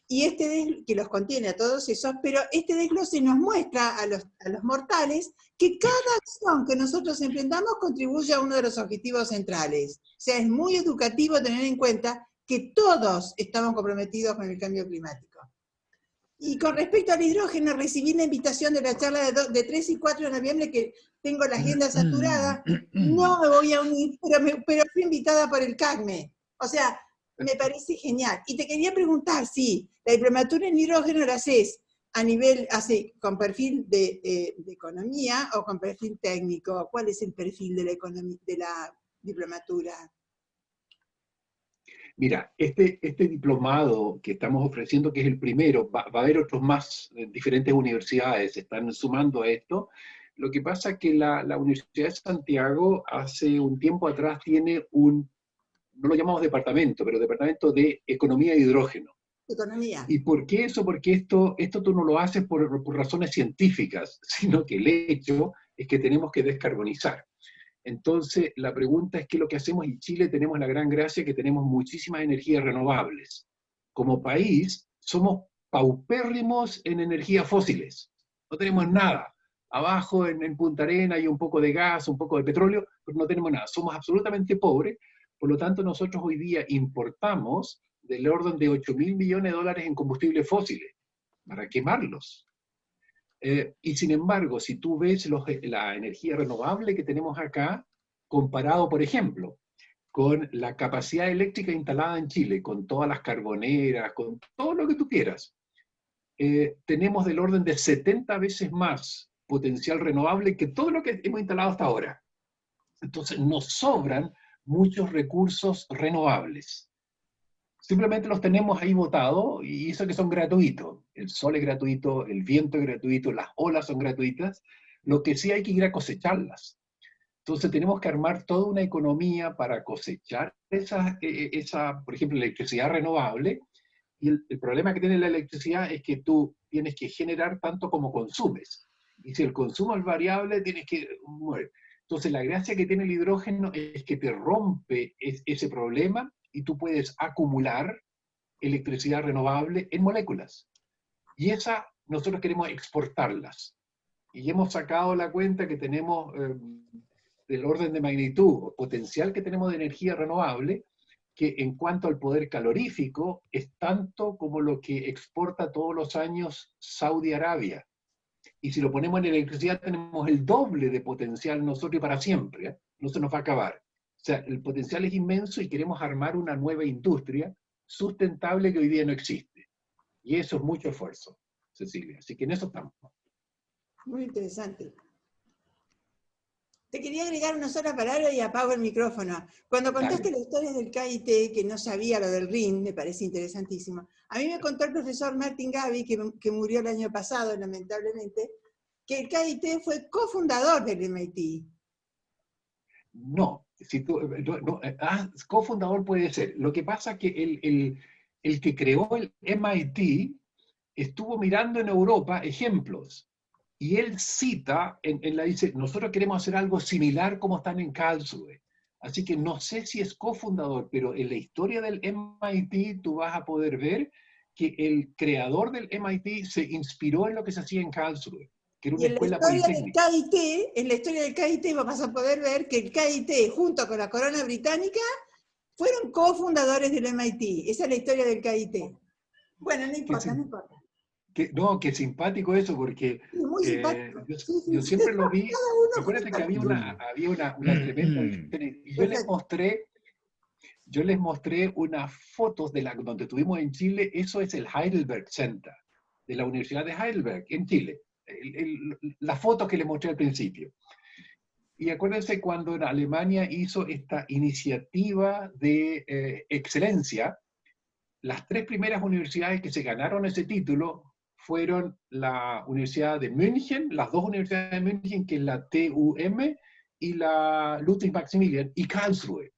y que los contiene a todos esos, pero este desglose nos muestra a los mortales que cada acción que nosotros emprendamos contribuye a uno de los objetivos centrales. O sea, es muy educativo tener en cuenta que todos estamos comprometidos con el cambio climático. Y con respecto al hidrógeno, recibí la invitación de la charla de 3 y 4 de noviembre, que tengo la agenda saturada, no me voy a unir, pero fui invitada por el CACME. O sea, me parece genial. Y te quería preguntar si la diplomatura en hidrógeno la haces con perfil de economía o con perfil técnico. ¿Cuál es el perfil de la diplomatura? Mira, este diplomado que estamos ofreciendo, que es el primero, va a haber otros más, diferentes universidades se están sumando a esto. Lo que pasa es que la Universidad de Santiago hace un tiempo atrás tiene no lo llamamos departamento, pero departamento de economía de hidrógeno. Economía. ¿Y por qué eso? Porque esto tú no lo haces por razones científicas, sino que el hecho es que tenemos que descarbonizar. Entonces, la pregunta es qué es lo que hacemos. En Chile tenemos la gran gracia que tenemos muchísimas energías renovables. Como país, somos paupérrimos en energías fósiles. No tenemos nada. Abajo, en Punta Arenas, hay un poco de gas, un poco de petróleo, pero no tenemos nada. Somos absolutamente pobres. Por lo tanto, nosotros hoy día importamos del orden de $8.000 millones en combustibles fósiles para quemarlos. Y sin embargo, si tú ves la energía renovable que tenemos acá, comparado, por ejemplo, con la capacidad eléctrica instalada en Chile, con todas las carboneras, con todo lo que tú quieras, tenemos del orden de 70 veces más potencial renovable que todo lo que hemos instalado hasta ahora. Entonces, nos sobran muchos recursos renovables. Simplemente los tenemos ahí botados, y eso que son gratuitos. El sol es gratuito, el viento es gratuito, las olas son gratuitas. Lo que sí hay que ir a cosecharlas. Entonces tenemos que armar toda una economía para cosechar esa, por ejemplo, electricidad renovable. Y el problema que tiene la electricidad es que tú tienes que generar tanto como consumes. Y si el consumo es variable, tienes que mover. Entonces la gracia que tiene el hidrógeno es que te rompe ese problema, y tú puedes acumular electricidad renovable en moléculas. Y nosotros queremos exportarlas. Y hemos sacado la cuenta que tenemos del orden de magnitud o potencial que tenemos de energía renovable, que en cuanto al poder calorífico es tanto como lo que exporta todos los años Saudi Arabia. Y si lo ponemos en electricidad tenemos el doble de potencial nosotros y para siempre, ¿eh? No se nos va a acabar. O sea, el potencial es inmenso y queremos armar una nueva industria sustentable que hoy día no existe. Y eso es mucho esfuerzo, Cecilia. Así que en eso estamos. Muy interesante. Te quería agregar una sola palabra y apago el micrófono. Cuando contaste la historia del KIT, que no sabía lo del RIN, me parece interesantísimo. A mí me contó el profesor Martin Gaby, que murió el año pasado, lamentablemente, que el KIT fue cofundador del MIT. No, si tú, cofundador puede ser. Lo que pasa es que el que creó el MIT estuvo mirando en Europa ejemplos. Y él cita, dice, nosotros queremos hacer algo similar como están en Karlsruhe. Así que no sé si es cofundador, pero en la historia del MIT tú vas a poder ver que el creador del MIT se inspiró en lo que se hacía en Karlsruhe, que era una escuela politécnica. En la historia del KIT vas a poder ver que el KIT, junto con la corona británica, fueron cofundadores del MIT. Esa es la historia del KIT. Bueno, no importa, no importa. Qué simpático eso, porque muy simpático. Yo siempre lo vi. Acuérdate que había una tremenda diferencia. Y yo les mostré unas fotos de donde estuvimos en Chile. Eso es el Heidelberg Center, de la Universidad de Heidelberg, en Chile. Las fotos que les mostré al principio. Y acuérdense cuando Alemania hizo esta iniciativa de excelencia, las 3 primeras universidades que se ganaron ese título fueron la Universidad de München, las 2 universidades de München, que es la TUM y la Ludwig Maximilian, y Karlsruhe.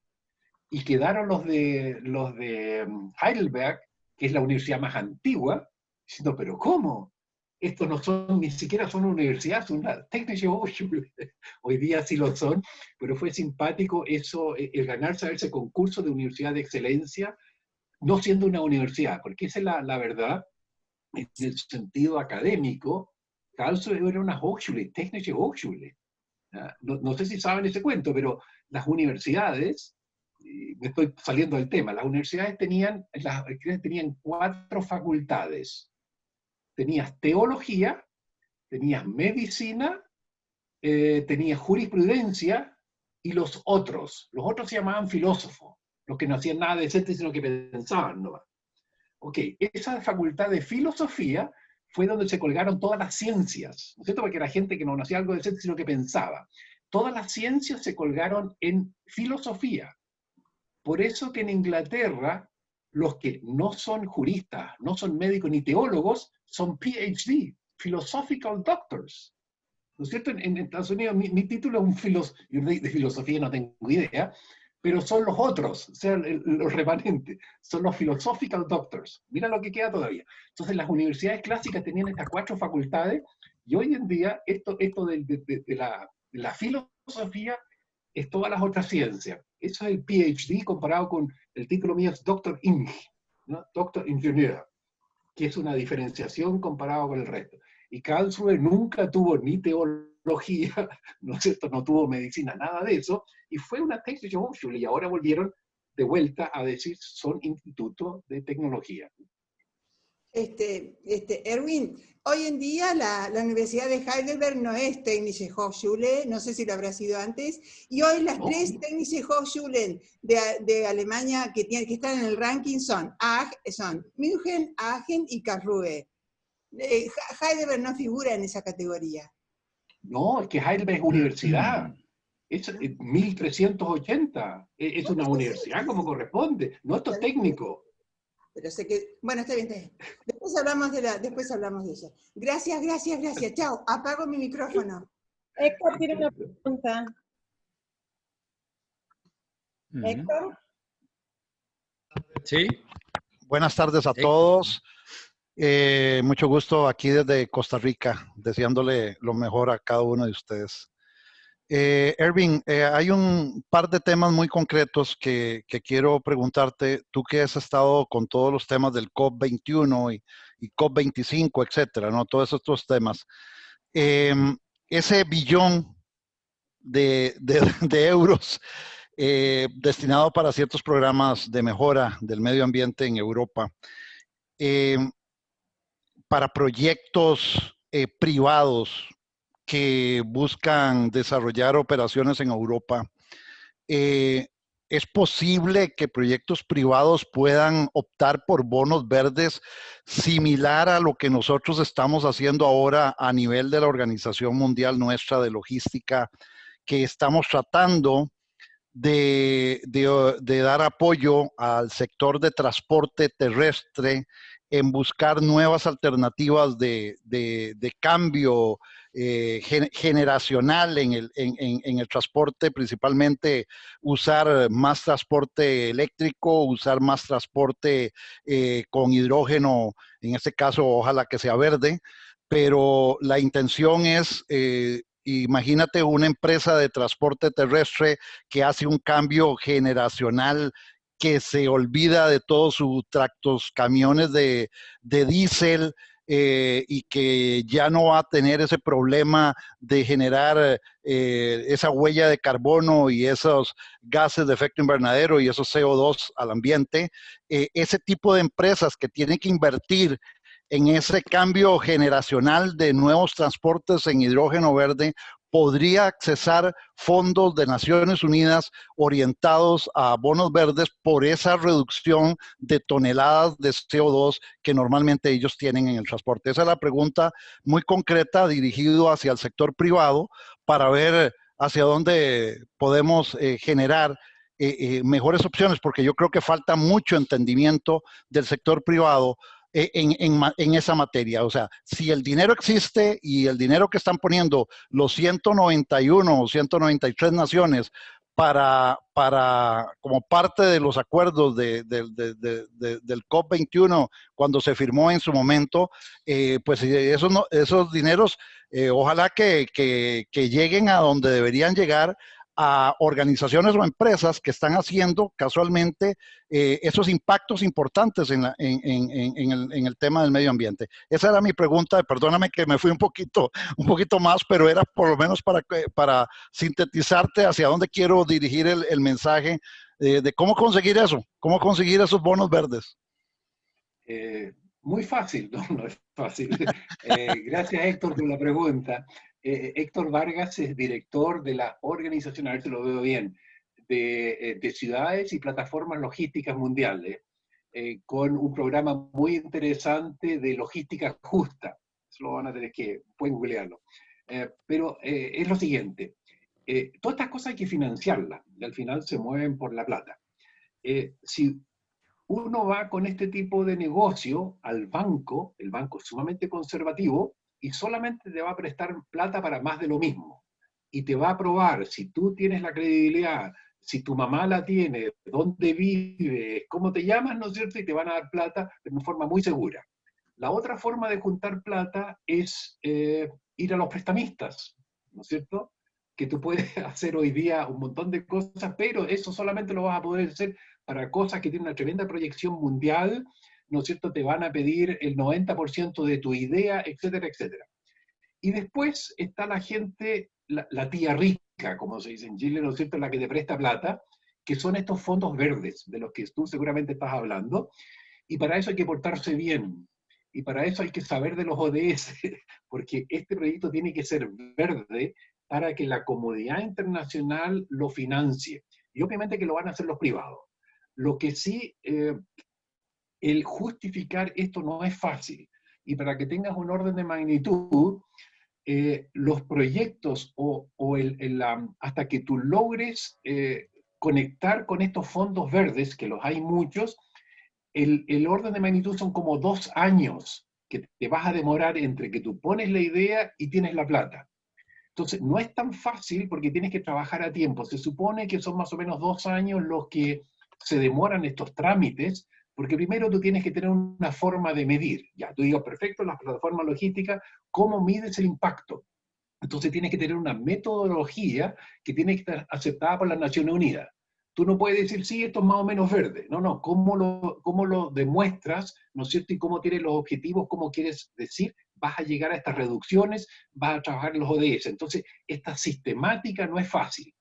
Y quedaron los de Heidelberg, que es la universidad más antigua, diciendo, pero ¿cómo? Estos no son, ni siquiera son universidades, son una Technische Hochschule. Hoy día sí lo son, pero fue simpático eso, el ganarse ese concurso de universidad de excelencia, no siendo una universidad, porque esa es la verdad. En el sentido académico, Karlsruhe era una Hochschule, Technische Hochschule. No sé si saben ese cuento, pero las universidades, me estoy saliendo del tema, las universidades tenían 4 facultades. Tenías teología, tenías medicina, tenías jurisprudencia y los otros. Los otros se llamaban filósofos, los que no hacían nada decente, sino que pensaban, ¿no? Ok, esa facultad de filosofía fue donde se colgaron todas las ciencias, ¿no es cierto? Porque era gente que no hacía algo decente, sino que pensaba. Todas las ciencias se colgaron en filosofía. Por eso que en Inglaterra, los que no son juristas, no son médicos ni teólogos, son PhD, Philosophical Doctors. ¿No es cierto? En Estados Unidos mi título es de filosofía, no tengo idea, pero son los otros, o sea, los remanentes, son los Philosophical Doctors. Mira lo que queda todavía. Entonces las universidades clásicas tenían estas 4 facultades, y hoy en día esto de la filosofía es todas las otras ciencias. Eso es el PhD comparado con el título mío es Doctor Ing, ¿no? Doctor Ingenieur, que es una diferenciación comparado con el resto. Y Karlsruhe nunca tuvo ni teología, ¿no es cierto? No tuvo medicina, nada de eso, y fue una Technische Hochschule, y ahora volvieron de vuelta a decir son institutos de tecnología. Erwin, hoy en día la Universidad de Heidelberg no es Technische Hochschule, no sé si lo habrá sido antes, y hoy las 3 Technische Hochschulen de Alemania que están en el ranking son München, Aachen y Karlsruhe. Heidelberg no figura en esa categoría. No, es que Heidelberg es universidad. Es 1380. Es una universidad como corresponde. No, esto es técnico. Pero sé que, bueno, está bien. Después hablamos de eso. Gracias. Chao, apago mi micrófono. Héctor tiene una pregunta. Héctor. Sí. Buenas tardes a todos. Mucho gusto aquí desde Costa Rica, deseándole lo mejor a cada uno de ustedes. Erwin, hay un par de temas muy concretos que quiero preguntarte. Tú que has estado con todos los temas del COP21 y COP25, etcétera, ¿no? Todos estos temas. Ese billón de euros, destinado para ciertos programas de mejora del medio ambiente en Europa. Para proyectos privados que buscan desarrollar operaciones en Europa, ¿es posible que proyectos privados puedan optar por bonos verdes similar a lo que nosotros estamos haciendo ahora a nivel de la Organización Mundial nuestra de Logística, que estamos tratando de dar apoyo al sector de transporte terrestre en buscar nuevas alternativas de cambio generacional en el transporte, principalmente usar más transporte eléctrico, usar más transporte con hidrógeno, en este caso ojalá que sea verde, pero la intención es, imagínate una empresa de transporte terrestre que hace un cambio generacional, que se olvida de todos sus tractos, camiones de diésel, y que ya no va a tener ese problema de generar esa huella de carbono y esos gases de efecto invernadero y esos CO2 al ambiente. Ese tipo de empresas que tienen que invertir en ese cambio generacional de nuevos transportes en hidrógeno verde, podría accesar fondos de Naciones Unidas orientados a bonos verdes por esa reducción de toneladas de CO2 que normalmente ellos tienen en el transporte. Esa es la pregunta muy concreta dirigido hacia el sector privado para ver hacia dónde podemos generar mejores opciones, porque yo creo que falta mucho entendimiento del sector privado en esa materia. O sea, si el dinero existe y el dinero que están poniendo los 191 o 193 naciones como parte de los acuerdos del COP21 cuando se firmó en su momento, pues esos dineros, ojalá que lleguen a donde deberían llegar, a organizaciones o empresas que están haciendo casualmente esos impactos importantes en el tema del medio ambiente. Esa era mi pregunta, perdóname que me fui un poquito más, pero era por lo menos para sintetizarte hacia dónde quiero dirigir el mensaje de cómo conseguir eso, cómo conseguir esos bonos verdes. Muy fácil, no, no es fácil. Gracias, Héctor, por la pregunta. Héctor Vargas es director de la organización, a ver si lo veo bien, de ciudades y plataformas logísticas mundiales, con un programa muy interesante de logística justa. Eso lo van a tener que, pueden googlearlo. Pero es lo siguiente, todas estas cosas hay que financiarlas, y al final se mueven por la plata. Si uno va con este tipo de negocio al banco, el banco es sumamente conservativo y solamente te va a prestar plata para más de lo mismo. Y te va a probar si tú tienes la credibilidad, si tu mamá la tiene, dónde vives, cómo te llamas, ¿no es cierto? Y te van a dar plata de una forma muy segura. La otra forma de juntar plata es ir a los prestamistas, ¿no es cierto? Que tú puedes hacer hoy día un montón de cosas, pero eso solamente lo vas a poder hacer para cosas que tienen una tremenda proyección mundial, ¿no es cierto? Te van a pedir el 90% de tu idea, etcétera, etcétera. Y después está la gente, la tía rica, como se dice en Chile, ¿no es cierto?, la que te presta plata, que son estos fondos verdes de los que tú seguramente estás hablando, y para eso hay que portarse bien, y para eso hay que saber de los ODS, porque este proyecto tiene que ser verde para que la comunidad internacional lo financie, y obviamente que lo van a hacer los privados. Lo que sí, el justificar esto no es fácil, y para que tengas un orden de magnitud, los proyectos hasta que tú logres conectar con estos fondos verdes, que los hay muchos, el orden de magnitud son como 2 años que te vas a demorar entre que tú pones la idea y tienes la plata. Entonces, no es tan fácil porque tienes que trabajar a tiempo. Se supone que son más o menos 2 años los que se demoran estos trámites, porque primero tú tienes que tener una forma de medir. Ya, tú digas, perfecto, las plataformas logísticas, ¿cómo mides el impacto? Entonces tienes que tener una metodología que tiene que estar aceptada por las Naciones Unidas. Tú no puedes decir, sí, esto es más o menos verde. No, no, ¿cómo lo demuestras, ¿no es cierto? Y cómo tienes los objetivos, cómo quieres decir, vas a llegar a estas reducciones, vas a trabajar en los ODS. Entonces, esta sistemática no es fácil.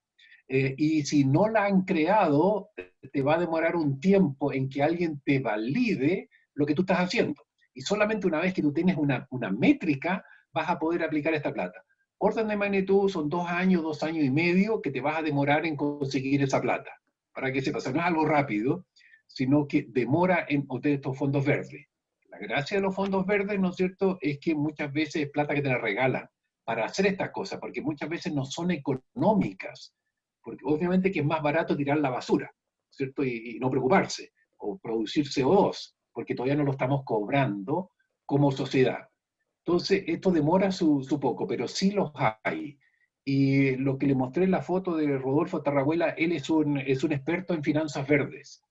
Y si no la han creado, te va a demorar un tiempo en que alguien te valide lo que tú estás haciendo. Y solamente una vez que tú tienes una métrica, vas a poder aplicar esta plata. Orden de magnitud son 2 años, 2 años y medio que te vas a demorar en conseguir esa plata. Para que sepas, o sea, no es algo rápido, sino que demora en obtener estos fondos verdes. La gracia de los fondos verdes, ¿no es cierto?, es que muchas veces es plata que te la regalan para hacer estas cosas, porque muchas veces no son económicas, porque obviamente que es más barato tirar la basura, ¿cierto?, y no preocuparse, o producir CO2, porque todavía no lo estamos cobrando como sociedad. Entonces, esto demora su poco, pero sí los hay. Y lo que le mostré en la foto de Rodolfo Tarrabuela, él es un experto en finanzas verdes.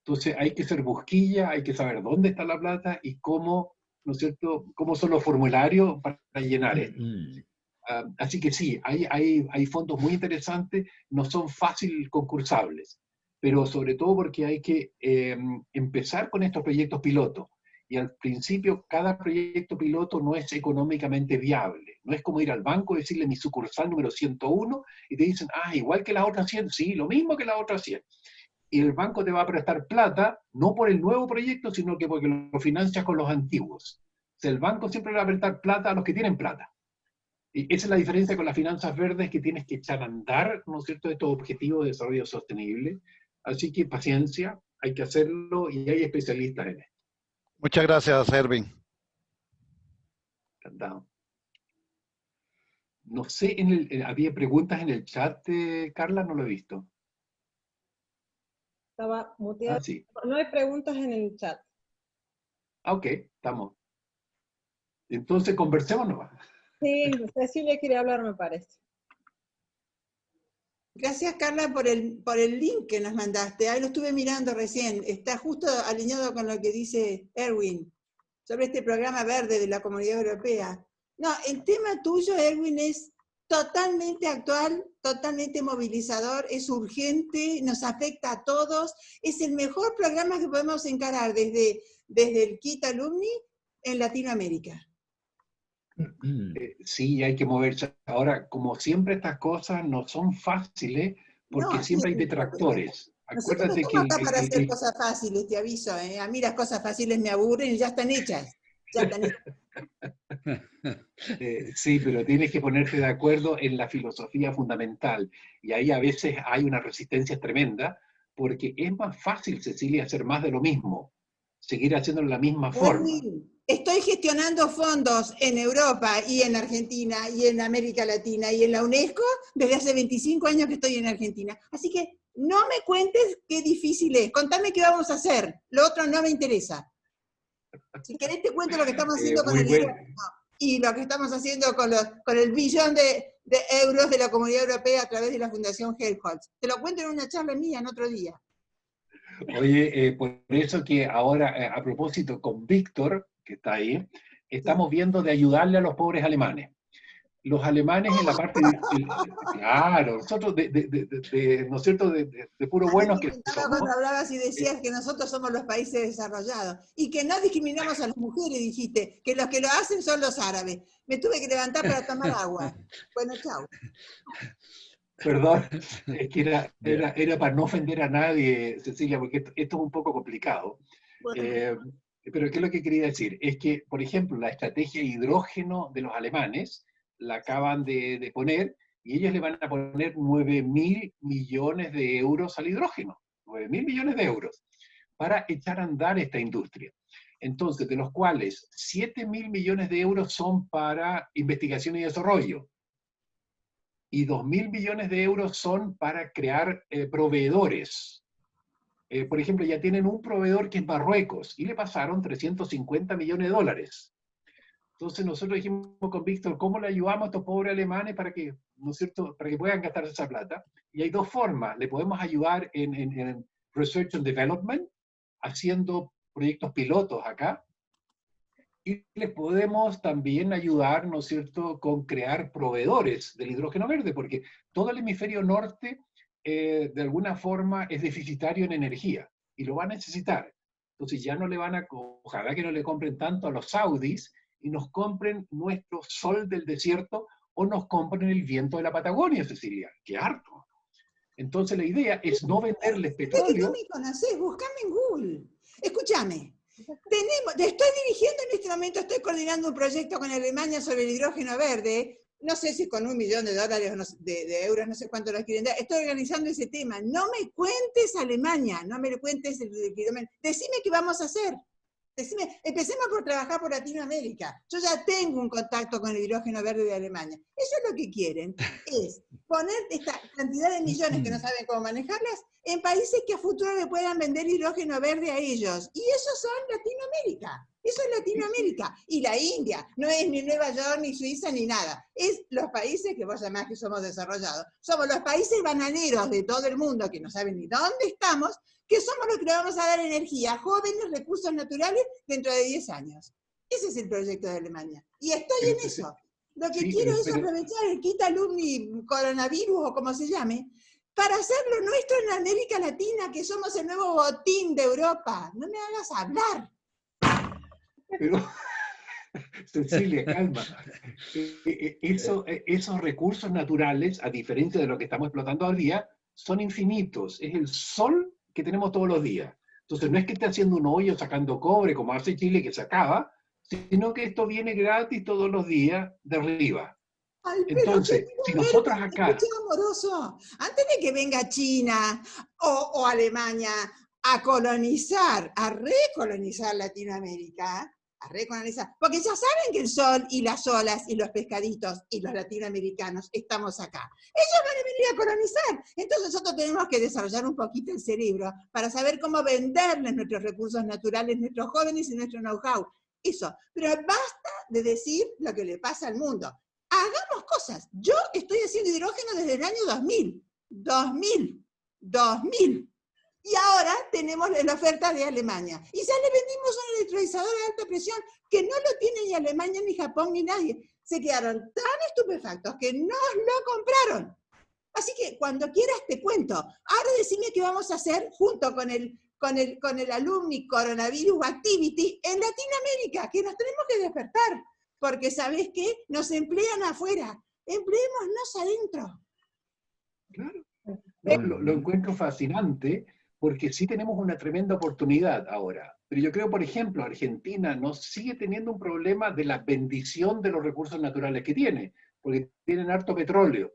Entonces, hay que ser busquilla, hay que saber dónde está la plata y cómo, ¿no es cierto?, cómo son los formularios para llenar esto. Así que sí, hay fondos muy interesantes, no son fácil concursables, pero sobre todo porque hay que empezar con estos proyectos pilotos. Y al principio, cada proyecto piloto no es económicamente viable. No es como ir al banco y decirle mi sucursal número 101 y te dicen, igual que la otra 100, sí, lo mismo que la otra 100. Y el banco te va a prestar plata, no por el nuevo proyecto, sino que porque lo financias con los antiguos. O sea, el banco siempre le va a prestar plata a los que tienen plata. Y esa es la diferencia con las finanzas verdes, que tienes que echar a andar, ¿no es cierto?, estos objetivos de desarrollo sostenible. Así que paciencia, hay que hacerlo y hay especialistas en esto. Muchas gracias, Erwin. Encantado. No sé, había preguntas en el chat, Carla, no lo he visto. Estaba muteado. Sí. No hay preguntas en el chat. Ok, estamos. Entonces, conversemos nomás. Sí, Cecilia quiere hablar, me parece. Gracias, Carla, por el link que nos mandaste. Ahí lo estuve mirando recién. Está justo alineado con lo que dice Erwin sobre este programa verde de la Comunidad Europea. No, el tema tuyo, Erwin, es totalmente actual, totalmente movilizador, es urgente, nos afecta a todos. Es el mejor programa que podemos encarar desde el Kit Alumni en Latinoamérica. Sí, hay que moverse. Ahora, como siempre, estas cosas no son fáciles porque No, siempre hay sí, detractores. nosotros no Acuérdate estamos acá para hacer que cosas fáciles, te aviso. A mí las cosas fáciles me aburren y ya están hechas. Ya están hechas. sí, pero tienes que ponerte de acuerdo en la filosofía fundamental. Y ahí a veces hay una resistencia tremenda, porque es más fácil, Cecilia, hacer más de lo mismo, seguir haciéndolo de la misma forma. Erwin, estoy gestionando fondos en Europa y en Argentina y en América Latina y en la UNESCO desde hace 25 años que estoy en Argentina. Así que no me cuentes qué difícil es. Contame qué vamos a hacer. Lo otro no me interesa. Si querés te cuento lo que estamos haciendo con el hidrógeno y lo que estamos haciendo con el billón de euros de la Comunidad Europea a través de la Fundación Helmholtz. Te lo cuento en una charla mía en otro día. Oye, por eso que ahora, a propósito, con Víctor, que está ahí, estamos viendo de ayudarle a los pobres alemanes. Los alemanes en la parte, claro, nosotros, ¿no es cierto?, de puro buenos que somos. Cuando hablabas y decías que nosotros somos los países desarrollados y que no discriminamos a las mujeres, dijiste, que los que lo hacen son los árabes. Me tuve que levantar para tomar agua. Bueno, chao. Perdón, es que era para no ofender a nadie, Cecilia, porque esto es un poco complicado. Bueno. Pero ¿qué es lo que quería decir? Es que, por ejemplo, la estrategia de hidrógeno de los alemanes la acaban de poner, y ellos le van a poner 9.000 millones de euros al hidrógeno, 9.000 millones de euros, para echar a andar esta industria. Entonces, de los cuales 7.000 millones de euros son para investigación y desarrollo, y 2.000 millones de euros son para crear proveedores. Por ejemplo, ya tienen un proveedor que es Marruecos, y le pasaron 350 millones de dólares. Entonces nosotros dijimos con Víctor, ¿cómo le ayudamos a estos pobres alemanes para que, ¿no es cierto?, para que puedan gastar esa plata? Y hay dos formas. Le podemos ayudar en Research and Development, haciendo proyectos pilotos acá, y les podemos también ayudar, ¿no es cierto?, con crear proveedores del hidrógeno verde, porque todo el hemisferio norte, de alguna forma, es deficitario en energía, y lo va a necesitar. Entonces ya no le van a, ojalá que no le compren tanto a los saudis, y nos compren nuestro sol del desierto, o nos compren el viento de la Patagonia, Cecilia. ¡Qué harto! Entonces la idea es no venderles Es que petróleo. no me conocés, buscame en Google. Escúchame. Estoy dirigiendo en este momento, estoy coordinando un proyecto con Alemania sobre el hidrógeno verde. No sé si con $1 millón o de euros, no sé cuánto lo quieren dar. Estoy organizando ese tema. No me cuentes Alemania, no me cuentes el kilómetro. Decime qué vamos a hacer. Decime, empecemos por trabajar por Latinoamérica. Yo ya tengo un contacto con el hidrógeno verde de Alemania. Ellos lo que quieren es poner esta cantidad de millones que no saben cómo manejarlas en países que a futuro le puedan vender hidrógeno verde a ellos. Y esos son Latinoamérica. Eso es Latinoamérica. Y la India. No es ni Nueva York, ni Suiza, ni nada. Es los países que vos llamás que somos desarrollados. Somos los países bananeros de todo el mundo que no saben ni dónde estamos, que somos los que le vamos a dar energía, jóvenes, recursos naturales, dentro de 10 años. Ese es el proyecto de Alemania. Y estoy en eso. Lo que quiero es aprovechar el Quita Alumni coronavirus, o como se llame, para hacerlo nuestro en América Latina, que somos el nuevo botín de Europa. No me hagas hablar. Pero, Cecilia, calma. Esos recursos naturales, a diferencia de lo que estamos explotando hoy día, son infinitos. Es el sol que tenemos todos los días. Entonces no es que esté haciendo un hoyo sacando cobre como hace Chile que se acaba, sino que esto viene gratis todos los días de arriba. Ay, entonces, si nosotros acá... Escucha, amoroso, antes de que venga China o Alemania a colonizar, a recolonizar Latinoamérica, porque ya saben que el sol y las olas y los pescaditos y los latinoamericanos estamos acá. Ellos van a venir a colonizar. Entonces nosotros tenemos que desarrollar un poquito el cerebro para saber cómo venderles nuestros recursos naturales, nuestros jóvenes y nuestro know-how. Eso. Pero basta de decir lo que le pasa al mundo. Hagamos cosas. Yo estoy haciendo hidrógeno desde el año 2000. 2000. Y ahora tenemos la oferta de Alemania. Y ya le vendimos un electrolizador de alta presión que no lo tiene ni Alemania, ni Japón, ni nadie. Se quedaron tan estupefactos que no lo compraron. Así que cuando quieras te cuento. Ahora decime qué vamos a hacer junto con el Alumni Coronavirus Activity en Latinoamérica, que nos tenemos que despertar. Porque ¿sabés qué? Nos emplean afuera. Empleémonos adentro. Claro. Lo encuentro fascinante, porque sí tenemos una tremenda oportunidad ahora. Pero yo creo, por ejemplo, Argentina no sigue teniendo un problema de la bendición de los recursos naturales que tiene, porque tienen harto petróleo.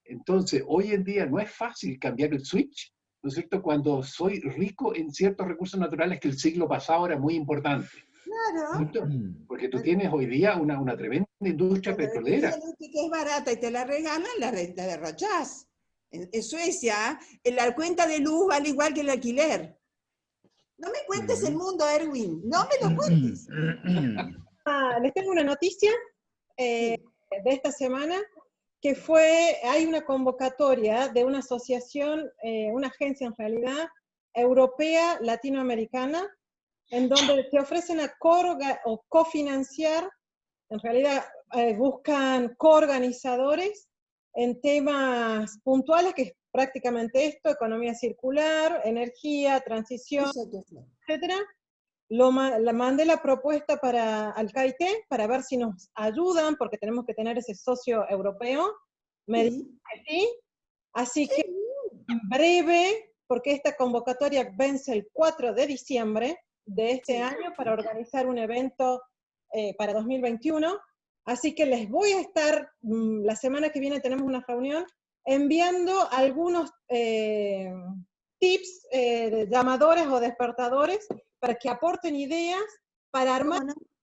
Entonces, hoy en día no es fácil cambiar el switch, ¿no es cierto?, cuando soy rico en ciertos recursos naturales que el siglo pasado era muy importante. Claro. Porque tú tienes hoy día una tremenda industria petrolera. Que es barata y te la regalan, la derrochás. En Suecia, la cuenta de luz vale igual que el alquiler. No me cuentes el mundo, Erwin. No me lo cuentes. Les tengo una noticia de esta semana, que hay una convocatoria de una asociación, una agencia en realidad, europea, latinoamericana, en donde te ofrecen a cofinanciar, en realidad buscan coorganizadores en temas puntuales, que es prácticamente esto: economía circular, energía, transición, etcétera. Le mandé la propuesta al KIT para ver si nos ayudan, porque tenemos que tener ese socio europeo. Me dijeron que sí. Así que en breve, porque esta convocatoria vence el 4 de diciembre de este año para organizar un evento para 2021. Así que les voy a estar, la semana que viene tenemos una reunión, enviando algunos tips, llamadores o despertadores, para que aporten ideas para armar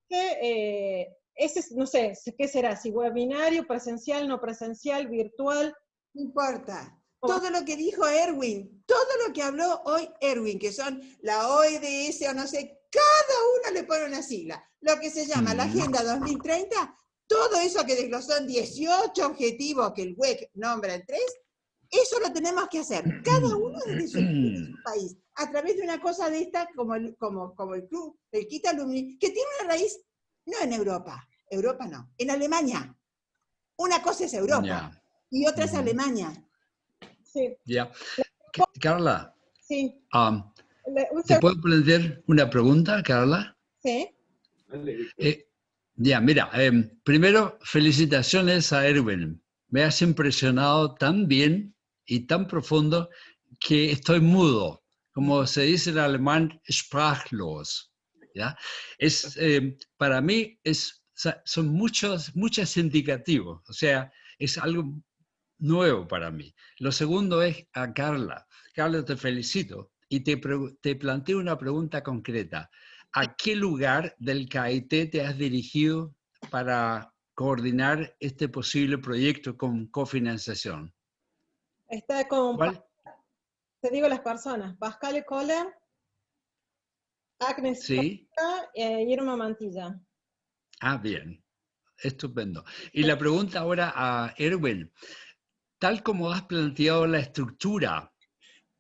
ese, no sé, ¿qué será? Si webinario, presencial, no presencial, virtual. No importa. Todo lo que dijo Erwin, todo lo que habló hoy Erwin, que son la OEDS o no sé, cada uno le pone una sigla. Lo que se llama la Agenda 2030, todo eso que desglosó en 18 objetivos que el WEC nombra en 3, eso lo tenemos que hacer, cada uno desde su país, a través de una cosa de esta, como el club, el Quita Alumni, que tiene una raíz no en Europa no, en Alemania. Una cosa es Europa y otra es Alemania. Sí. Ya. Carla, sí. ¿Te puedo plantear una pregunta, Carla? Sí. Mira, primero, felicitaciones a Erwin. Me has impresionado tan bien y tan profundo que estoy mudo, como se dice en alemán, sprachlos. ¿Ya? Para mí son muchos indicativos, o sea, es algo nuevo para mí. Lo segundo es a Carla. Carla, te felicito y te planteo una pregunta concreta. ¿A qué lugar del KIT te has dirigido para coordinar este posible proyecto con cofinanciación? Está con, ¿Cuál? te digo las personas, Pascal Kohler, Agnes Sí. Costa y Irma Mantilla. Ah, bien. Estupendo. Y la pregunta ahora a Erwin. Tal como has planteado la estructura,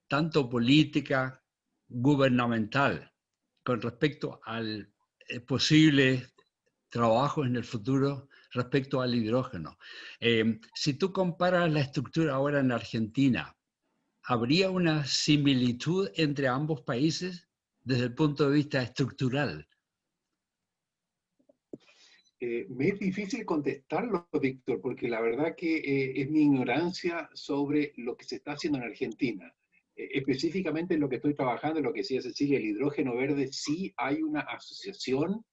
tanto política, gubernamental, con respecto al posible trabajo en el futuro respecto al hidrógeno. Si tú comparas la estructura ahora en Argentina, ¿habría una similitud entre ambos países desde el punto de vista estructural? Me es difícil contestarlo, Víctor, porque la verdad que es mi ignorancia sobre lo que se está haciendo en Argentina. Específicamente en lo que estoy trabajando, en lo que decía Cecilia, el hidrógeno verde, sí hay una asociación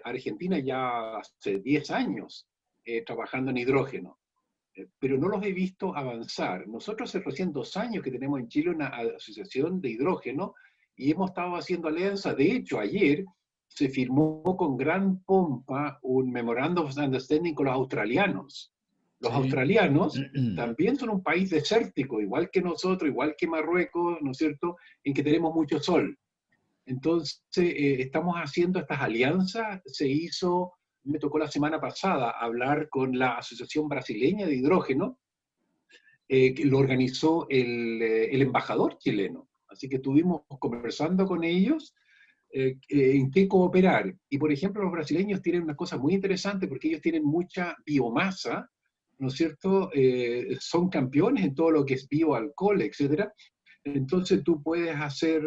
argentina ya hace 10 años trabajando en hidrógeno, pero no los he visto avanzar. Nosotros hace recién 2 años que tenemos en Chile una asociación de hidrógeno y hemos estado haciendo alianzas. De hecho, ayer se firmó con gran pompa un Memorandum of Understanding con los australianos. Los Sí. australianos también son un país desértico, igual que nosotros, igual que Marruecos, ¿no es cierto?, en que tenemos mucho sol. Entonces, estamos haciendo estas alianzas. Me tocó la semana pasada hablar con la Asociación Brasileña de Hidrógeno, que lo organizó el embajador chileno. Así que estuvimos conversando con ellos en qué cooperar. Y por ejemplo, los brasileños tienen una cosa muy interesante porque ellos tienen mucha biomasa, ¿no es cierto? Son campeones en todo lo que es bioalcohol, etcétera. Entonces tú puedes hacer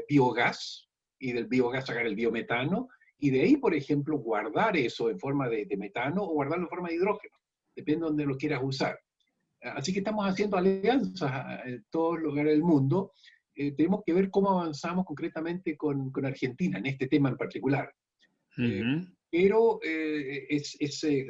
biogás y del biogás sacar el biometano y de ahí, por ejemplo, guardar eso en forma de metano o guardarlo en forma de hidrógeno, depende de donde lo quieras usar. Así que estamos haciendo alianzas en todos los lugares del mundo. Tenemos que ver cómo avanzamos concretamente con Argentina en este tema en particular. Pero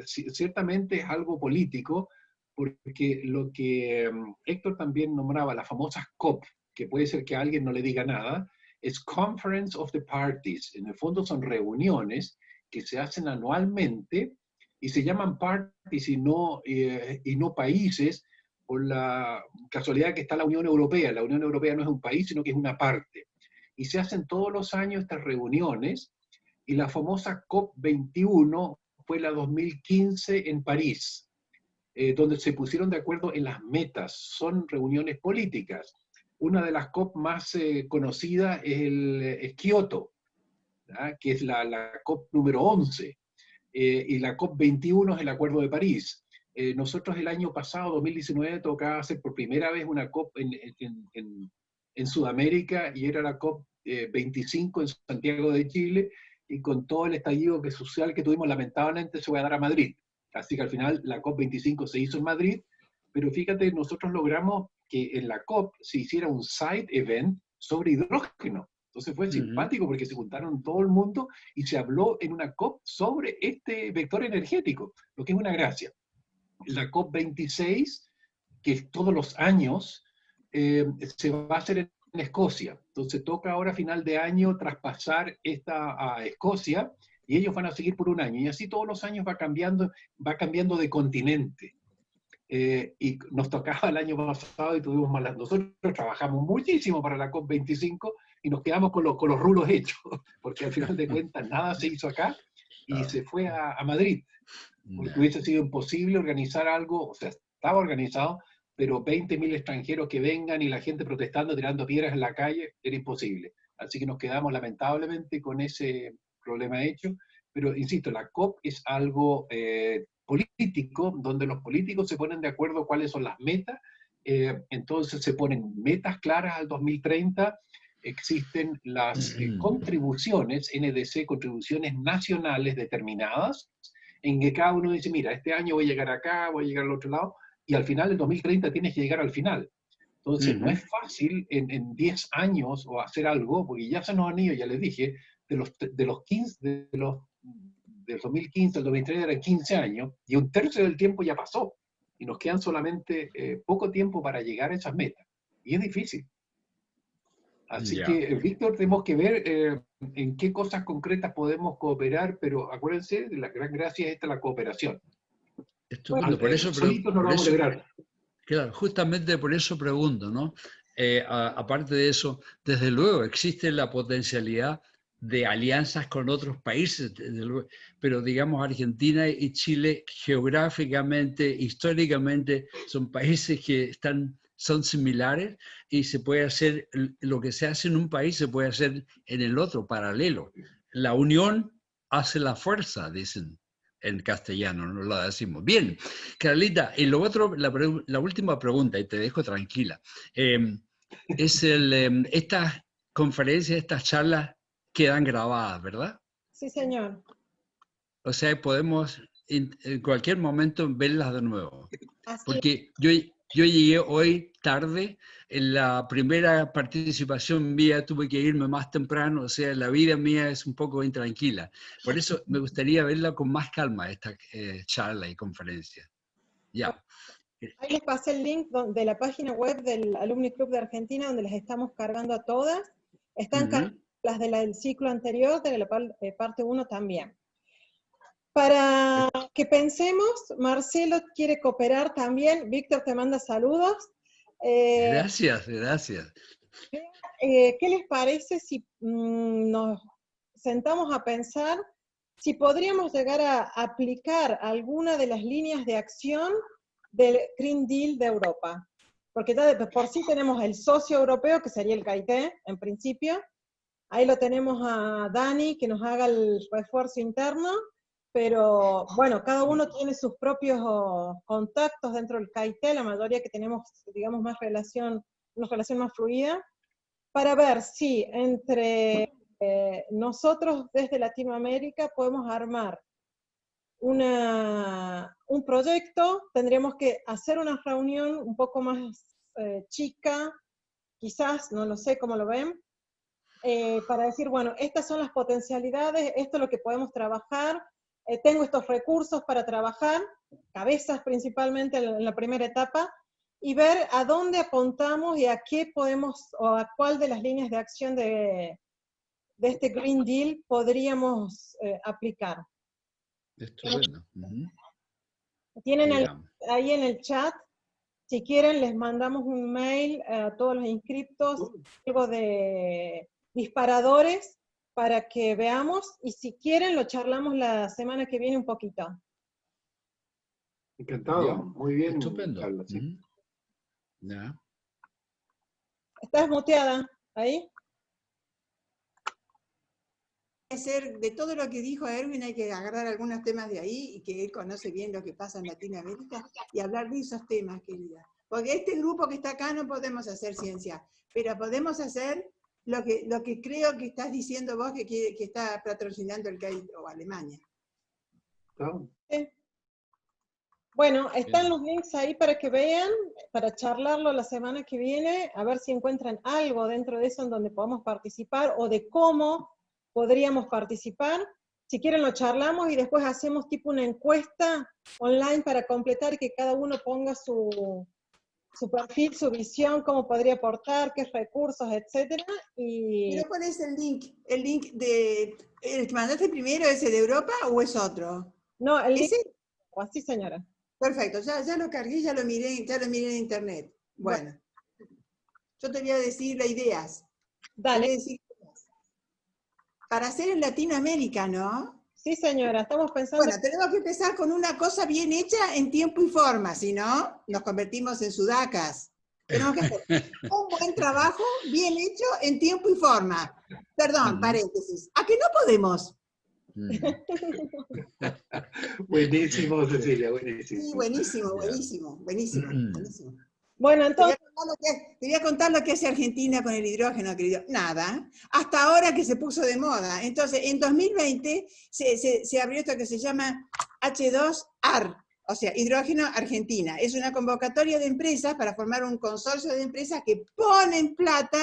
ciertamente es algo político, porque lo que Héctor también nombraba, las famosas COP, que puede ser que a alguien no le diga nada, es Conference of the Parties. En el fondo son reuniones que se hacen anualmente y se llaman parties y no países, por la casualidad que está la Unión Europea. La Unión Europea no es un país, sino que es una parte. Y se hacen todos los años estas reuniones, y la famosa COP21 fue la 2015 en París, donde se pusieron de acuerdo en las metas. Son reuniones políticas. Una de las COP más conocidas es Kioto, ¿verdad?, que es la COP número 11. Y la COP21 es el Acuerdo de París. Nosotros el año pasado, 2019, tocaba hacer por primera vez una COP en Sudamérica, y era la COP25 en Santiago de Chile, y con todo el estallido social que tuvimos, lamentablemente se va a dar a Madrid. Así que al final la COP25 se hizo en Madrid, pero fíjate, nosotros logramos que en la COP se hiciera un side event sobre hidrógeno. Entonces fue simpático porque se juntaron todo el mundo y se habló en una COP sobre este vector energético, lo que es una gracia. La COP26, que es todos los años, se va a hacer en Escocia. Entonces toca ahora a final de año traspasar esta a Escocia, y ellos van a seguir por un año. Y así todos los años va cambiando de continente. Y nos tocaba el año pasado y tuvimos malas. Nosotros trabajamos muchísimo para la COP25 y nos quedamos con los rulos hechos, porque al final de cuentas nada se hizo acá y se fue a Madrid, porque hubiese sido imposible organizar algo. O sea, estaba organizado, pero 20.000 extranjeros que vengan y la gente protestando, tirando piedras en la calle, era imposible. Así que nos quedamos lamentablemente con ese problema hecho. Pero insisto, la COP es algo político, donde los políticos se ponen de acuerdo cuáles son las metas. Entonces se ponen metas claras al 2030, existen las contribuciones, NDC, contribuciones nacionales determinadas, en que cada uno dice, mira, este año voy a llegar acá, voy a llegar al otro lado, y al final, en 2030, tienes que llegar al final. Entonces, no es fácil en 10 años o hacer algo, porque ya se nos han ido, ya les dije, del 2015 al 2030 eran 15 años, y un tercio del tiempo ya pasó, y nos quedan solamente poco tiempo para llegar a esas metas, y es difícil. Así que, Víctor, tenemos que ver en qué cosas concretas podemos cooperar, pero acuérdense, la gran gracia es la cooperación. Estupendo, por eso, solitos no lo vamos a lograr. Claro, justamente por eso pregunto, ¿no? Aparte de eso, desde luego existe la potencialidad de alianzas con otros países, desde luego, pero digamos Argentina y Chile geográficamente, históricamente, son países que son similares y se puede hacer, lo que se hace en un país se puede hacer en el otro, paralelo. La unión hace la fuerza, dicen en castellano, no lo decimos. Bien, Carlita, y lo otro, la última pregunta, y te dejo tranquila, es estas conferencias, estas charlas quedan grabadas, ¿verdad? Sí, señor. O sea, podemos en cualquier momento verlas de nuevo. Así Porque yo llegué hoy tarde, en la primera participación mía tuve que irme más temprano, o sea, la vida mía es un poco intranquila. Por eso me gustaría verla con más calma, esta charla y conferencia. Ya. Ahí les pasé el link de la página web del Alumni Club de Argentina, donde las estamos cargando a todas. Están cargadas las del ciclo anterior, de la parte 1 también. Para que pensemos, Marcelo quiere cooperar también, Víctor te manda saludos. Gracias. ¿Qué les parece si nos sentamos a pensar si podríamos llegar a aplicar alguna de las líneas de acción del Green Deal de Europa? Porque ya por sí tenemos el socio europeo, que sería el CAIT, en principio. Ahí lo tenemos a Dani, que nos haga el refuerzo interno. Pero bueno, cada uno tiene sus propios contactos dentro del CAIT, la mayoría que tenemos, digamos, una relación más fluida, para ver si entre nosotros desde Latinoamérica podemos armar un proyecto. Tendríamos que hacer una reunión un poco más chica, quizás, no lo sé cómo lo ven, para decir, bueno, estas son las potencialidades, esto es lo que podemos trabajar, tengo estos recursos para trabajar, cabezas principalmente en la primera etapa, y ver a dónde apuntamos y a qué podemos, o a cuál de las líneas de acción de este Green Deal podríamos aplicar. Estupendo. Tienen ahí en el chat, si quieren les mandamos un mail a todos los inscriptos, algo de disparadores, para que veamos, y si quieren lo charlamos la semana que viene un poquito. Encantado, bien. Muy bien. Estupendo. Carla, sí. ¿Estás muteada ahí? De todo lo que dijo Erwin hay que agarrar algunos temas de ahí, y que él conoce bien lo que pasa en Latinoamérica, y hablar de esos temas, querida. Porque este grupo que está acá no podemos hacer ciencia, pero podemos hacer lo que creo que estás diciendo vos, que está patrocinando el CAIT o Alemania. Sí. Bueno, están los links ahí para que vean, para charlarlo la semana que viene, a ver si encuentran algo dentro de eso en donde podamos participar, o de cómo podríamos participar. Si quieren lo charlamos y después hacemos tipo una encuesta online para completar, que cada uno ponga su perfil, su visión, cómo podría aportar, qué recursos, etcétera. ¿Pero cuál es el link? ¿El link de el que mandaste primero, ese de Europa, o es otro? No, el link. ¿Ese? Así, señora. Perfecto, ya lo cargué, ya lo miré en internet. Bueno, yo te voy a decir las ideas. Dale. Para hacer en Latinoamérica, ¿no? Sí, señora, estamos pensando... Bueno, tenemos que empezar con una cosa bien hecha en tiempo y forma, si no, nos convertimos en sudacas. Tenemos que hacer un buen trabajo bien hecho en tiempo y forma. Perdón, paréntesis. ¿A que no podemos? Buenísimo, Cecilia, buenísimo. Sí, buenísimo. Bueno, entonces... Te voy a contar lo que hace Argentina con el hidrógeno, querido. Nada. Hasta ahora que se puso de moda. Entonces, en 2020 se abrió esto que se llama H2AR, O sea, Hidrógeno Argentina. Es una convocatoria de empresas para formar un consorcio de empresas que ponen plata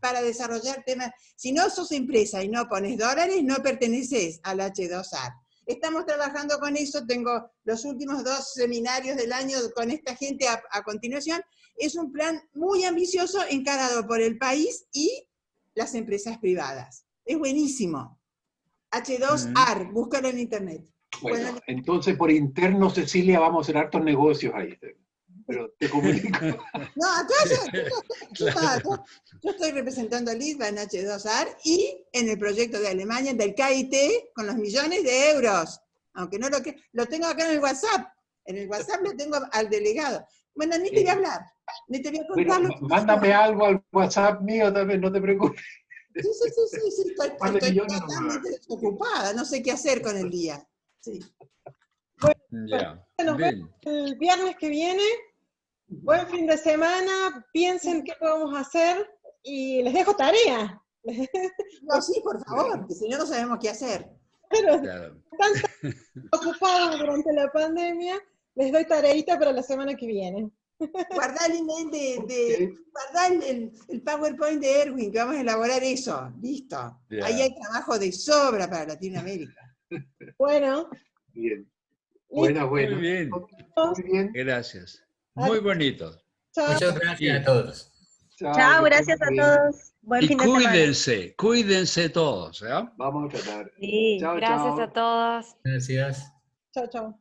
para desarrollar temas. Si no sos empresa y no pones dólares, no perteneces al H2AR. Estamos trabajando con eso, tengo los últimos 2 seminarios del año con esta gente a continuación. Es un plan muy ambicioso encarado por el país y las empresas privadas. Es buenísimo. H2AR, búscalo en internet. Bueno, entonces por interno, Cecilia, vamos a hacer hartos negocios ahí. Pero te comunico. No, acá yo estoy representando a Litva en H2AR y en el proyecto de Alemania, del KIT, con los millones de euros. Aunque no lo tengo acá en el WhatsApp. En el WhatsApp lo tengo al delegado. Bueno, ni te voy a hablar, ni te voy a contar. Bueno, mándame algo al WhatsApp mío también, no te preocupes. Sí, estoy totalmente desocupada, no sé qué hacer con el día. Sí. Bueno, nos vemos el viernes que viene. Buen fin de semana, piensen qué podemos hacer y les dejo tarea. No, sí, por favor, porque si no, no sabemos qué hacer. Pero están tan ocupados durante la pandemia, les doy tareita para la semana que viene. Guardá el email guardá el PowerPoint de Erwin, que vamos a elaborar eso. Listo. Yeah. Ahí hay trabajo de sobra para Latinoamérica. Bueno. Bien. Bueno. Muy bien. Muy bien. Gracias. Muy bonito. Chao. Muchas gracias a todos. Chao, gracias a todos. Buen fin de semana. Cuídense todos. ¿eh? Vamos a tratar. Sí. Gracias a todos. Gracias. Chao.